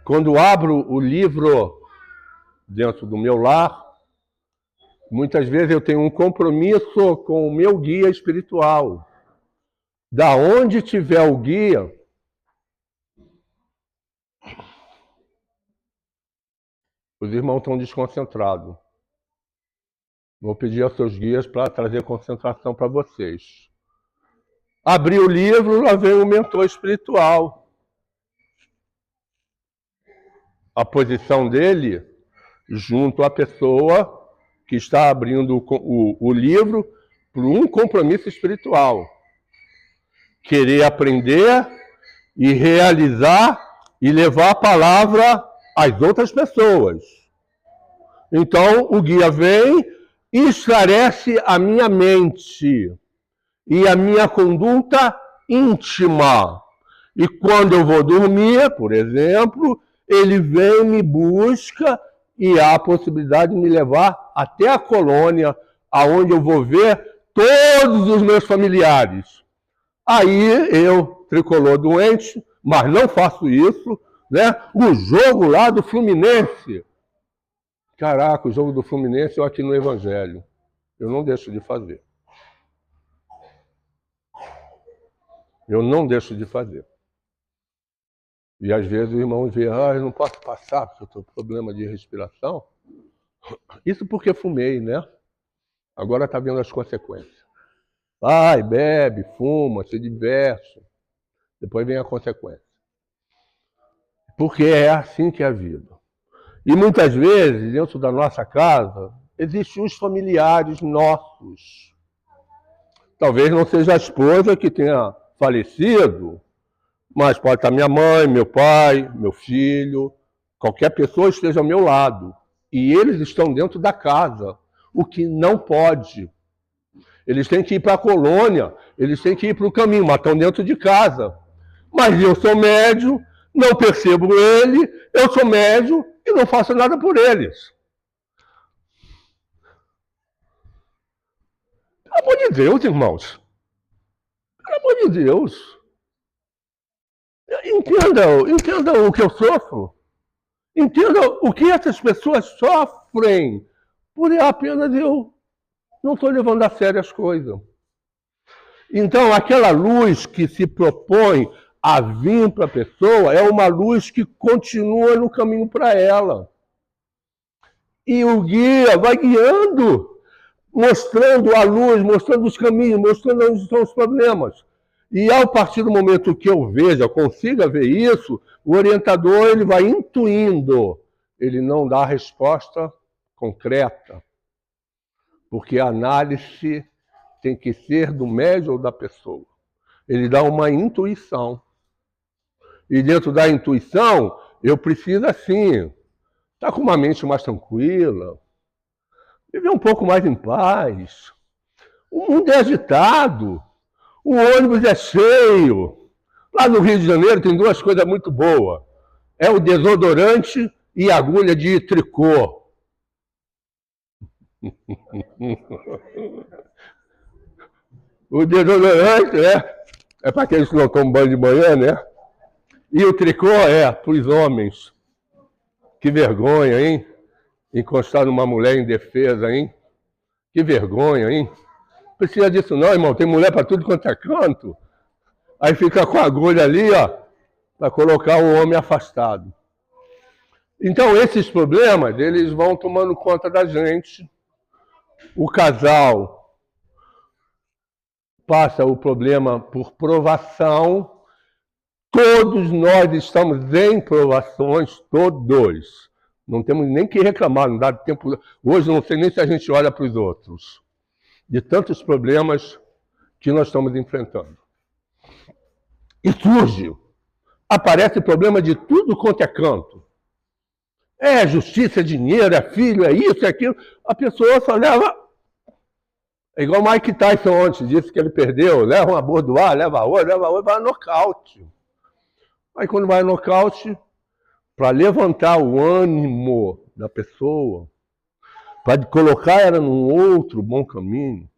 Quando abro o livro dentro do meu lar, muitas vezes eu tenho um compromisso com o meu guia espiritual. Da onde tiver o guia, os irmãos estão desconcentrados. Vou pedir aos seus guias para trazer concentração para vocês. Abri o livro, lá vem o mentor espiritual. A posição dele junto à pessoa que está abrindo o livro por um compromisso espiritual. Querer aprender e realizar e levar a palavra às outras pessoas. Então, o guia vem e esclarece a minha mente e a minha conduta íntima. E quando eu vou dormir, por exemplo, ele vem, me busca e há a possibilidade de me levar até a colônia, aonde eu vou ver todos os meus familiares. Aí eu, tricolor doente, mas não faço isso, né? O jogo lá do Fluminense. Caraca, o jogo do Fluminense eu aqui no Evangelho. Eu não deixo de fazer. Eu não deixo de fazer. E às vezes o irmão vê, eu não posso passar porque eu estou com problema de respiração. Isso porque fumei, né? Agora está vendo as consequências. Vai, bebe, fuma, se diverte. Depois vem a consequência. Porque é assim que é a vida. E muitas vezes, dentro da nossa casa, existem os familiares nossos. Talvez não seja a esposa que tenha falecido, mas pode estar minha mãe, meu pai, meu filho, qualquer pessoa esteja ao meu lado. E eles estão dentro da casa, o que não pode. Eles têm que ir para a colônia, eles têm que ir para o caminho, mas estão dentro de casa. Mas eu sou médium, não percebo ele, eu sou médium e não faço nada por eles. Pelo amor de Deus, irmãos. Pelo amor de Deus. Entendam o que eu sofro. Entendam o que essas pessoas sofrem. Por apenas eu não estou levando a sério as coisas. Então, aquela luz que se propõe a vir para a pessoa é uma luz que continua no caminho para ela. E o guia vai guiando, mostrando a luz, mostrando os caminhos, mostrando onde estão os problemas. E a partir do momento que eu veja, consiga ver isso, o orientador ele vai intuindo. Ele não dá a resposta concreta. Porque a análise tem que ser do médium ou da pessoa. Ele dá uma intuição. E dentro da intuição, eu preciso, assim, estar com uma mente mais tranquila, viver um pouco mais em paz. O mundo é agitado, o ônibus é cheio. Lá no Rio de Janeiro tem duas coisas muito boas. É o desodorante e a agulha de tricô. O desodorante é para aqueles que não tomam banho de manhã, né? E o tricô é para os homens. Que vergonha, hein? Encostar numa mulher indefesa, hein? Que vergonha, hein? Não precisa disso não, irmão. Tem mulher para tudo quanto é canto. Aí fica com a agulha ali, ó, para colocar o homem afastado. Então, esses problemas, eles vão tomando conta da gente. O casal passa o problema por provação. Todos nós estamos em provações, todos. Não temos nem que reclamar, não dá tempo. Hoje não sei nem se a gente olha para os outros. De tantos problemas que nós estamos enfrentando. E surge, aparece problema de tudo quanto é canto. É justiça, é dinheiro, é filho, é isso, é aquilo. A pessoa só leva... É igual o Mike Tyson ontem, disse que ele perdeu. Leva uma bordoada, leva a outra, vai a nocaute. Aí quando vai a nocaute, para levantar o ânimo da pessoa, para colocar ela num outro bom caminho,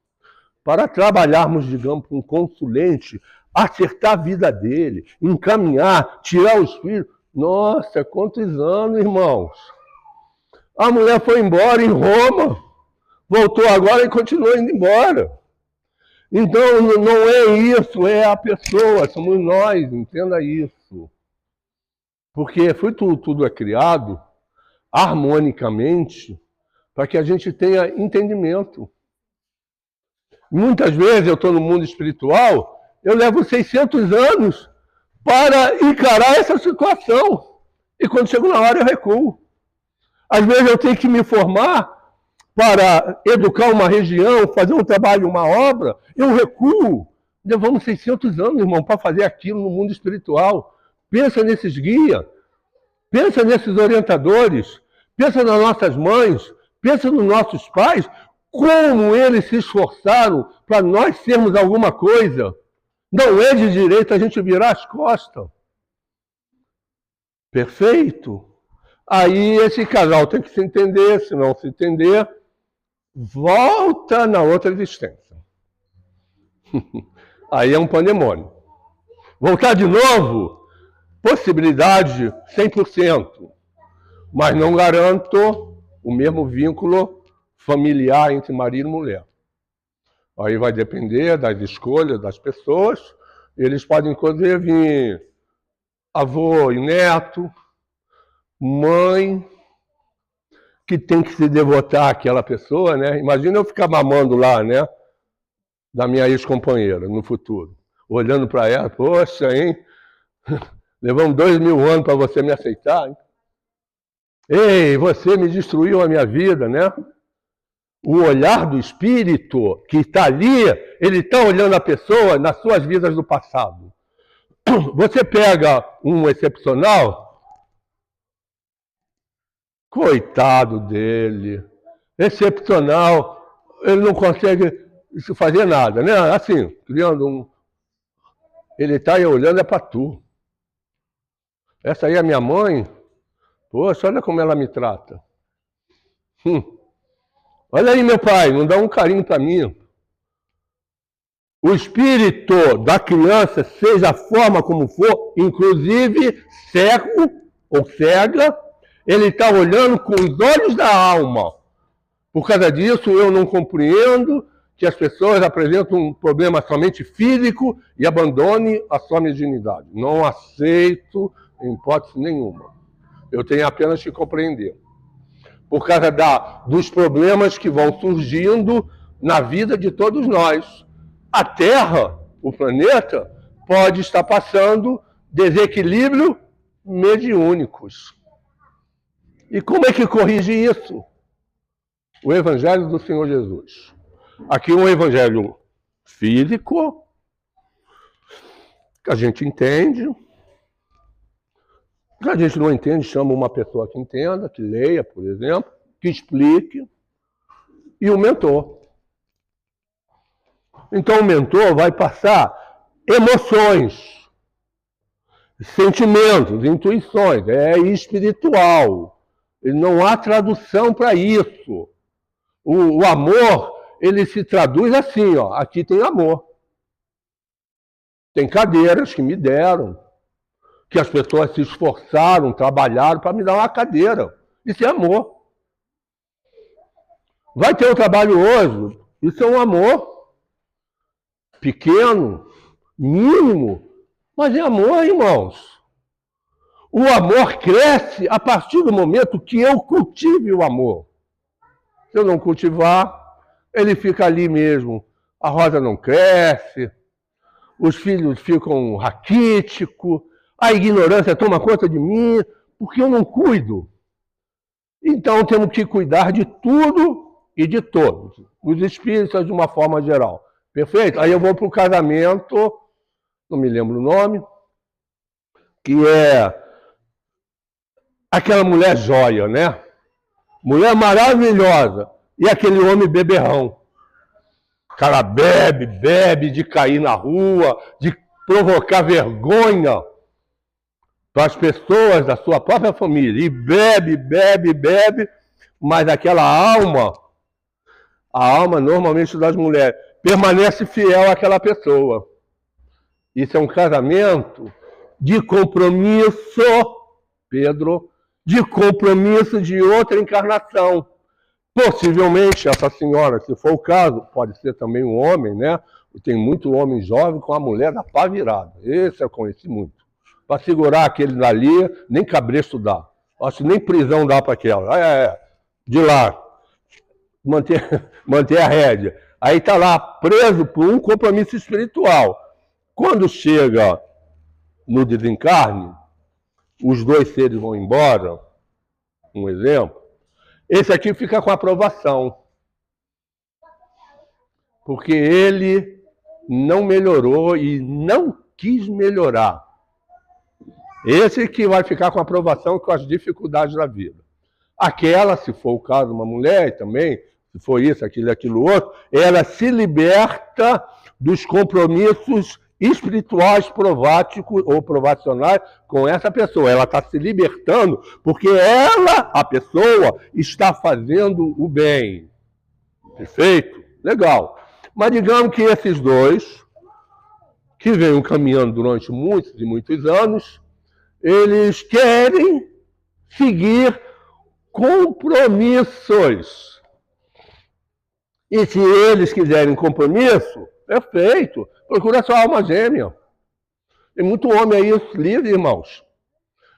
para trabalharmos, digamos, com um consulente, acertar a vida dele, encaminhar, tirar os filhos. Nossa, quantos anos, irmãos! A mulher foi embora em Roma, voltou agora e continua indo embora. Então, não é isso, é a pessoa, somos nós, entenda isso. Porque tudo é criado harmonicamente para que a gente tenha entendimento. Muitas vezes eu estou no mundo espiritual, eu levo 600 anos para encarar essa situação. E quando chego na hora eu recuo. Às vezes eu tenho que me formar para educar uma região, fazer um trabalho, uma obra, eu recuo. Levamos 600 anos, irmão, para fazer aquilo no mundo espiritual. Pensa nesses guias, pensa nesses orientadores, pensa nas nossas mães, pensa nos nossos pais, como eles se esforçaram para nós sermos alguma coisa. Não é de direito a gente virar as costas. Perfeito? Aí esse casal tem que se entender, se não se entender, volta na outra existência. Aí é um pandemônio. Voltar de novo, possibilidade 100%, mas não garanto o mesmo vínculo familiar entre marido e mulher. Aí vai depender das escolhas das pessoas. Eles podem, inclusive, vir avô e neto, mãe, que tem que se devotar àquela pessoa, né? Imagina eu ficar mamando lá, né? Da minha ex-companheira, no futuro. Olhando para ela, poxa, hein? Levamos 2000 anos para você me aceitar, hein? Ei, você me destruiu a minha vida, né? O olhar do espírito que está ali, ele está olhando a pessoa nas suas vidas do passado. Você pega um excepcional, coitado dele, excepcional, ele não consegue fazer nada, né? Assim, criando um... Ele está aí olhando é para tu. Essa aí é a minha mãe, poxa, olha como ela me trata. Olha aí, meu pai, não dá um carinho para mim. O espírito da criança, seja a forma como for, inclusive cego ou cega, ele está olhando com os olhos da alma. Por causa disso, eu não compreendo que as pessoas apresentam um problema somente físico e abandone a sua mediunidade. Não aceito em hipótese nenhuma. Eu tenho apenas que compreender. Por causa dos problemas que vão surgindo na vida de todos nós. A Terra, o planeta, pode estar passando desequilíbrio mediúnicos. E como é que corrige isso? O Evangelho do Senhor Jesus. Aqui um evangelho físico, que a gente entende. Se a gente não entende, chama uma pessoa que entenda, que leia, por exemplo, que explique, e o mentor. Então o mentor vai passar emoções, sentimentos, intuições, é espiritual. Não há tradução para isso. O amor, ele se traduz assim, ó, aqui tem amor. Tem cadeiras que me deram, que as pessoas se esforçaram, trabalharam para me dar uma cadeira. Isso é amor. Vai ter um trabalho hoje, isso é um amor. Pequeno, mínimo, mas é amor, irmãos. O amor cresce a partir do momento que eu cultive o amor. Se eu não cultivar, ele fica ali mesmo. A rosa não cresce, os filhos ficam raquíticos, a ignorância toma conta de mim, porque eu não cuido. Então temos que cuidar de tudo e de todos. Os espíritos de uma forma geral. Perfeito? Aí eu vou para o casamento, não me lembro o nome, que é aquela mulher joia, né? Mulher maravilhosa. E aquele homem beberrão. O cara bebe, bebe de cair na rua, de provocar vergonha para as pessoas da sua própria família. E bebe, bebe, bebe, mas aquela alma, a alma normalmente das mulheres, permanece fiel àquela pessoa. Isso é um casamento de compromisso, Pedro, de compromisso de outra encarnação. Possivelmente essa senhora, se for o caso, pode ser também um homem, né? Tem muito homem jovem com a mulher da pá virada. Esse eu conheci muito. Para segurar aquele dali, nem cabresto dá. Acho que nem prisão dá para aquela. De lá, manter a rédea. Aí está lá preso por um compromisso espiritual. Quando chega no desencarne, os dois seres vão embora, um exemplo, esse aqui fica com aprovação. Porque ele não melhorou e não quis melhorar. Esse que vai ficar com aprovação com as dificuldades da vida. Aquela, se for o caso, uma mulher também, se for isso, aquilo, aquilo outro, ela se liberta dos compromissos espirituais prováticos ou provacionais com essa pessoa. Ela está se libertando porque ela, a pessoa, está fazendo o bem. Perfeito? Legal. Mas digamos que esses dois, que venham caminhando durante muitos e muitos anos, eles querem seguir compromissos. E se eles quiserem compromisso, perfeito, procura sua alma gêmea. Tem muito homem aí livre, irmãos.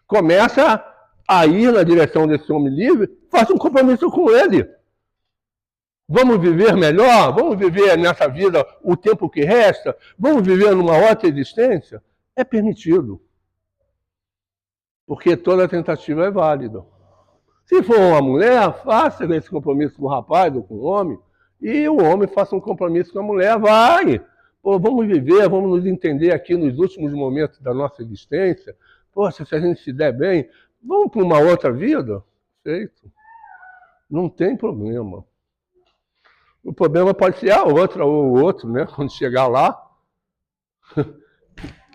Começa a ir na direção desse homem livre, faça um compromisso com ele. Vamos viver melhor? Vamos viver nessa vida o tempo que resta? Vamos viver numa outra existência? É permitido. Porque toda tentativa é válida. Se for uma mulher, faça esse compromisso com o rapaz ou com o homem, e o homem faça um compromisso com a mulher, vai. Pô, vamos viver, vamos nos entender aqui nos últimos momentos da nossa existência. Poxa, se a gente se der bem, vamos para uma outra vida? Feito. Não tem problema. O problema pode ser a outra ou o outro, né? Quando chegar lá,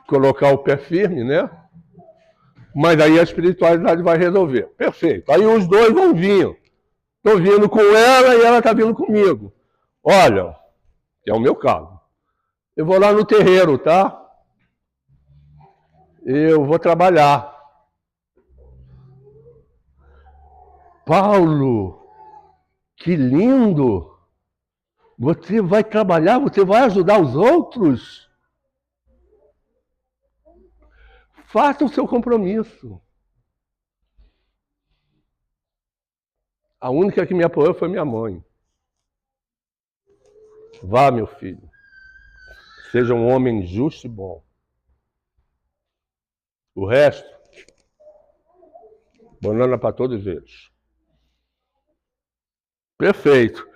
colocar o pé firme, né? Mas aí a espiritualidade vai resolver. Perfeito. Aí os dois vão vir. Estou vindo com ela e ela está vindo comigo. Olha, que é o meu caso. Eu vou lá no terreiro, tá? Eu vou trabalhar. Paulo, que lindo! Você vai trabalhar, você vai ajudar os outros? Faça o seu compromisso. A única que me apoiou foi minha mãe. Vá, meu filho. Seja um homem justo e bom. O resto, banana para todos eles. Perfeito.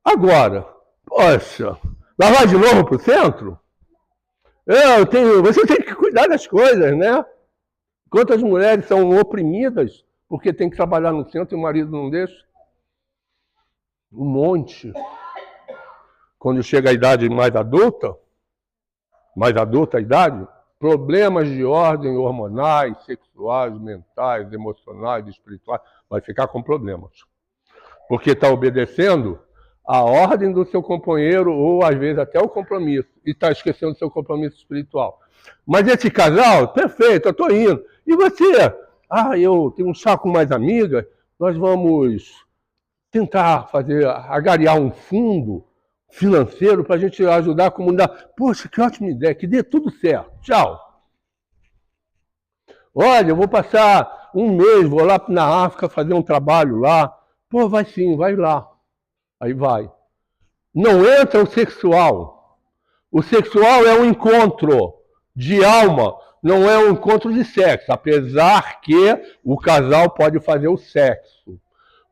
Agora, poxa, lá vai de novo para o centro? Você tem que cuidar das coisas, né? Quantas mulheres são oprimidas porque tem que trabalhar no centro e o marido não deixa? Um monte. Quando chega a idade mais adulta a idade, problemas de ordem hormonais, sexuais, mentais, emocionais, espirituais, vai ficar com problemas. Porque está obedecendo a ordem do seu companheiro, ou às vezes até o compromisso, e está esquecendo do seu compromisso espiritual. Mas esse casal, perfeito, eu estou indo. E você? Eu tenho um chá com mais amigas, nós vamos tentar agariar um fundo financeiro para a gente ajudar a comunidade. Poxa, que ótima ideia, que dê tudo certo. Tchau. Olha, eu vou passar um mês, vou lá na África fazer um trabalho lá. Pô, vai sim, vai lá. Aí vai. Não entra o sexual. O sexual é um encontro de alma, não é um encontro de sexo, apesar que o casal pode fazer o sexo.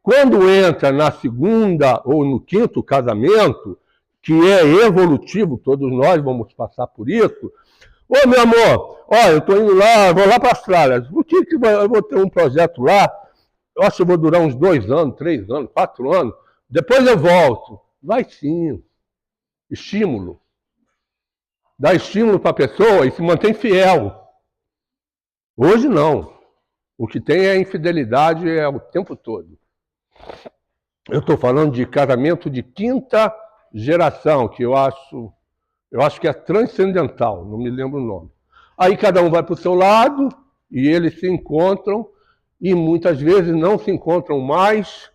Quando entra na segunda ou no quinto casamento, que é evolutivo, todos nós vamos passar por isso. Ô, meu amor, eu estou indo lá, vou lá para a Austrália. Eu vou ter um projeto lá, eu acho que eu vou durar uns 2 anos, 3 anos, 4 anos. Depois eu volto. Vai sim. Estímulo. Dá estímulo para a pessoa e se mantém fiel. Hoje não. O que tem é infidelidade o tempo todo. Eu estou falando de casamento de 5ª geração, que eu acho que é transcendental, não me lembro o nome. Aí cada um vai para o seu lado e eles se encontram e muitas vezes não se encontram mais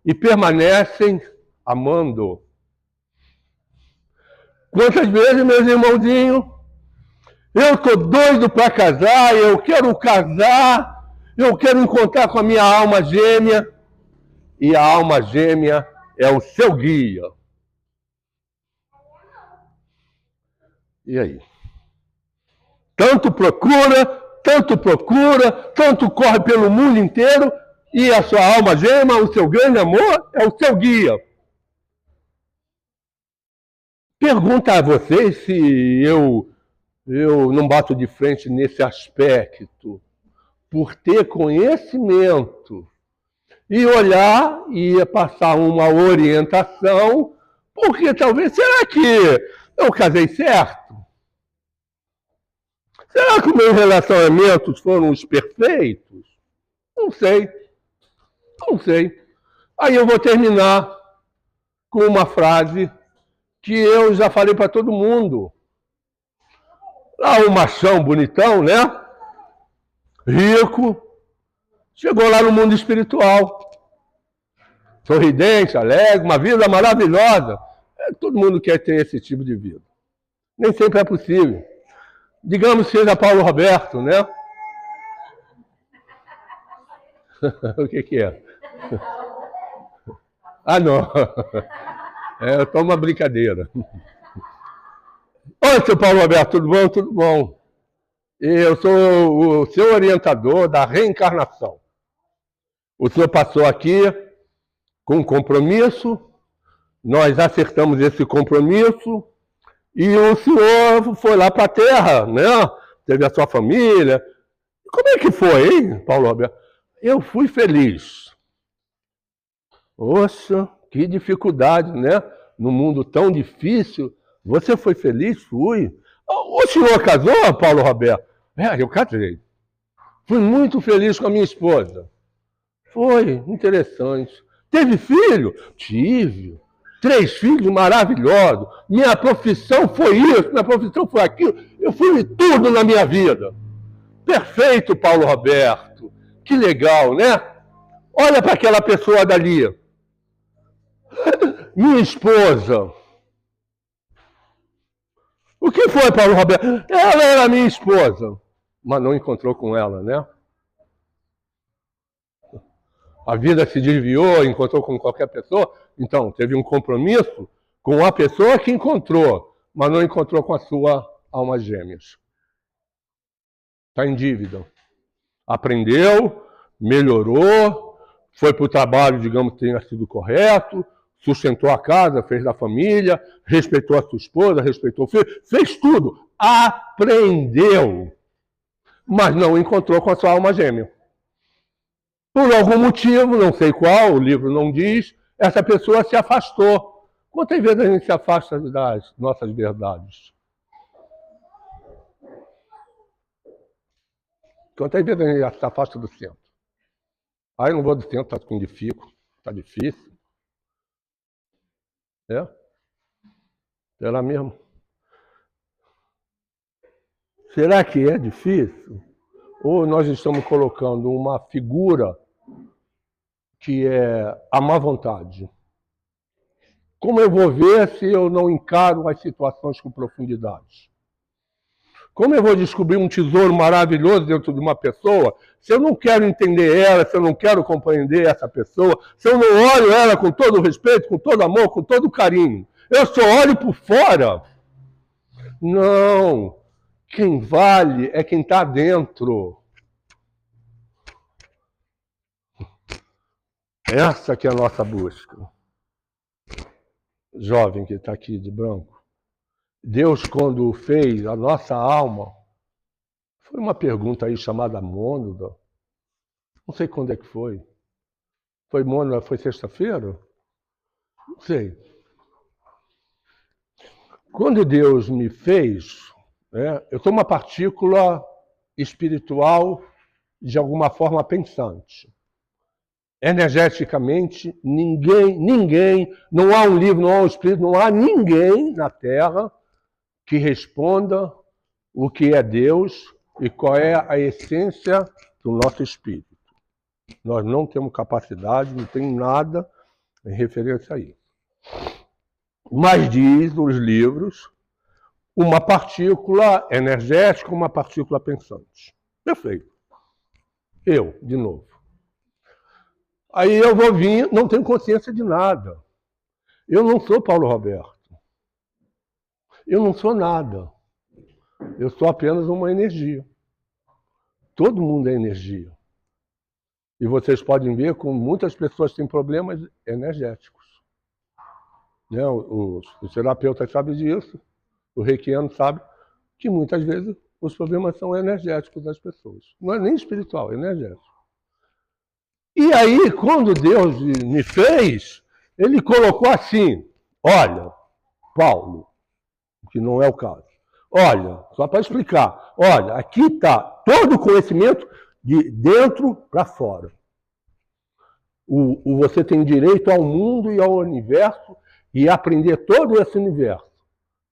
e permanecem amando. Quantas vezes, meus irmãozinhos, eu estou doido para casar, eu quero casar, eu quero encontrar com a minha alma gêmea, e a alma gêmea é o seu guia. E aí? Tanto procura, tanto corre pelo mundo inteiro, e a sua alma gêmea, o seu grande amor, é o seu guia. Pergunta a vocês se eu não bato de frente nesse aspecto, por ter conhecimento e olhar e passar uma orientação, porque talvez, será que eu casei certo? Será que meus relacionamentos foram os perfeitos? Não sei. Não sei. Aí eu vou terminar com uma frase que eu já falei para todo mundo. Lá o machão bonitão, né? Rico, chegou lá no mundo espiritual. Sorridente, alegre, uma vida maravilhosa. Todo mundo quer ter esse tipo de vida. Nem sempre é possível. Digamos que seja Paulo Roberto, né? O que é? Ah, não. É só uma brincadeira. Oi, seu Paulo Roberto, tudo bom? Tudo bom. Eu sou o seu orientador da reencarnação. O senhor passou aqui com um compromisso, nós acertamos esse compromisso, e o senhor foi lá para a Terra, né? Teve a sua família. Como é que foi, hein, Paulo Roberto? Eu fui feliz. Poxa, que dificuldade, né? No mundo tão difícil. Você foi feliz? Fui. O senhor casou, Paulo Roberto? Eu casei. Fui muito feliz com a minha esposa. Foi interessante. Teve filho? Tive. 3 filhos maravilhosos. Minha profissão foi isso, minha profissão foi aquilo. Eu fui tudo na minha vida. Perfeito, Paulo Roberto. Que legal, né? Olha para aquela pessoa dali. Minha esposa. O que foi, Paulo Roberto? Ela era minha esposa. Mas não encontrou com ela, né? A vida se desviou, encontrou com qualquer pessoa. Então, teve um compromisso com a pessoa que encontrou, mas não encontrou com a sua alma gêmeas. Está em dívida. Aprendeu, melhorou, foi para o trabalho, digamos que tenha sido correto, sustentou a casa, fez da família, respeitou a sua esposa, respeitou o filho, fez tudo. Aprendeu, mas não encontrou com a sua alma gêmea. Por algum motivo, não sei qual, o livro não diz, essa pessoa se afastou. Quantas vezes a gente se afasta das nossas verdades? Quantas vezes a gente se afasta do centro? Eu não vou do centro, está com difícil, está difícil. Será mesmo? Será que é difícil? Ou nós estamos colocando uma figura que é a má vontade? Como eu vou ver se eu não encaro as situações com profundidade? Como eu vou descobrir um tesouro maravilhoso dentro de uma pessoa se eu não quero entender ela, se eu não quero compreender essa pessoa, se eu não olho ela com todo respeito, com todo amor, com todo carinho? Eu só olho por fora. Não. Quem vale é quem está dentro. Essa que é a nossa busca. Jovem que está aqui de branco. Deus, quando fez a nossa alma, foi uma pergunta aí chamada Mônada. Não sei quando é que foi. Foi Mônada, foi sexta-feira? Não sei. Quando Deus me fez, eu sou uma partícula espiritual, de alguma forma pensante. Energeticamente, ninguém, não há um livro, não há um espírito, não há ninguém na Terra que responda o que é Deus e qual é a essência do nosso espírito. Nós não temos capacidade, não tem nada em referência a isso. Mas diz os livros, uma partícula energética, uma partícula pensante. Perfeito. Eu, de novo. Aí eu vou vir, não tenho consciência de nada. Eu não sou Paulo Roberto. Eu não sou nada. Eu sou apenas uma energia. Todo mundo é energia. E vocês podem ver como muitas pessoas têm problemas energéticos. Os terapeutas sabem disso, o reikiano sabe que muitas vezes os problemas são energéticos das pessoas. Não é nem espiritual, é energético. E aí, quando Deus me fez, Ele colocou assim, olha, Paulo, que não é o caso, Olha, só para explicar. Olha, aqui está todo o conhecimento de dentro para fora. Você tem direito ao mundo e ao universo e aprender todo esse universo.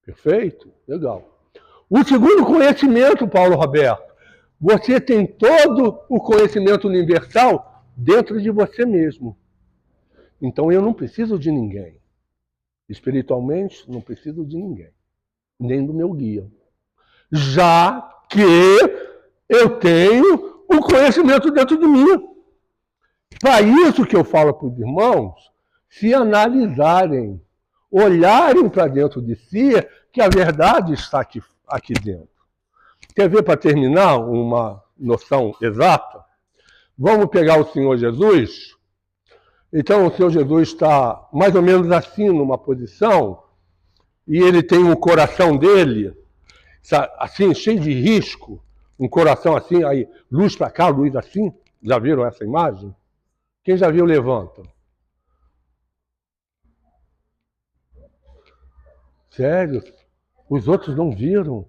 Perfeito? Legal. O segundo conhecimento, Paulo Roberto, você tem todo o conhecimento universal dentro de você mesmo. Então eu não preciso de ninguém. Espiritualmente, não preciso de ninguém. Nem do meu guia. Já que eu tenho o conhecimento dentro de mim. Para isso que eu falo para os irmãos se analisarem, olharem para dentro de si, que a verdade está aqui dentro. Quer ver, para terminar, uma noção exata? Vamos pegar o Senhor Jesus. Então, o Senhor Jesus está mais ou menos assim, numa posição, e ele tem o coração dele, assim, cheio de risco, um coração assim, aí, luz para cá, luz assim. Já viram essa imagem? Quem já viu, levanta. Sério? Os outros não viram?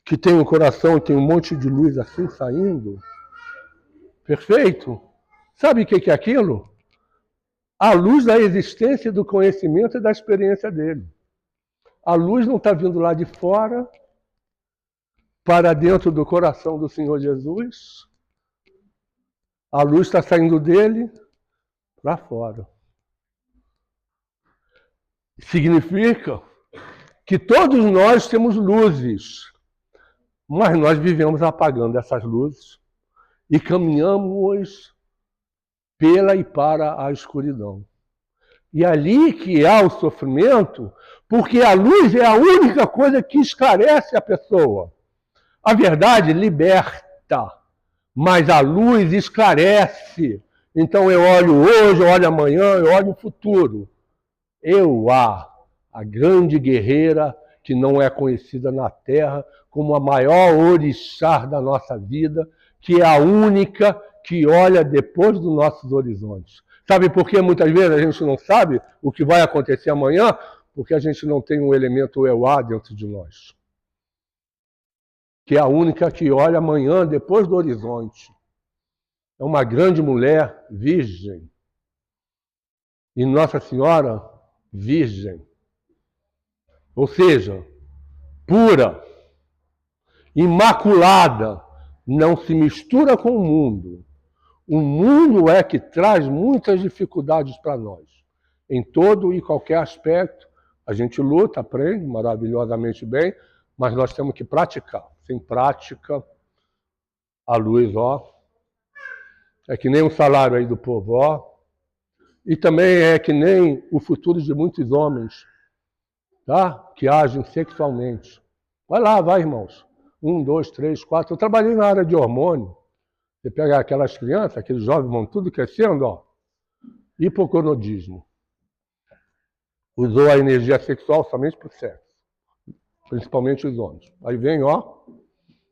Que tem um coração e tem um monte de luz assim saindo? Perfeito? Sabe o que é aquilo? A luz da existência, do conhecimento e da experiência dele. A luz não está vindo lá de fora para dentro do coração do Senhor Jesus. A luz está saindo dele para fora. Significa que todos nós temos luzes, mas nós vivemos apagando essas luzes e caminhamos pela e para a escuridão. E ali que há o sofrimento, porque a luz é a única coisa que esclarece a pessoa. A verdade liberta, mas a luz esclarece. Então eu olho hoje, eu olho amanhã, eu olho o futuro. A grande guerreira que não é conhecida na Terra como a maior orixá da nossa vida, que é a única que olha depois dos nossos horizontes. Sabe por que muitas vezes a gente não sabe o que vai acontecer amanhã? Porque a gente não tem um elemento Euá dentro de nós. Que é a única que olha amanhã depois do horizonte. É uma grande mulher virgem. E Nossa Senhora, virgem. Ou seja, pura, imaculada, não se mistura com o mundo. O mundo é que traz muitas dificuldades para nós. Em todo e qualquer aspecto, a gente luta, aprende maravilhosamente bem, mas nós temos que praticar. Sem prática, a luz, é que nem o salário aí do povo, e também é que nem o futuro de muitos homens, tá? Que agem sexualmente. Vai lá, vai, irmãos. 1, 2, 3, 4. Eu trabalhei na área de hormônio. Você pega aquelas crianças, aqueles jovens vão tudo crescendo, hipogonadismo. Usou a energia sexual somente para o sexo. Principalmente os homens. Aí vem,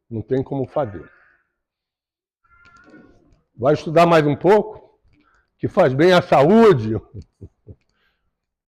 não tem como fazer. Vai estudar mais um pouco, que faz bem à saúde.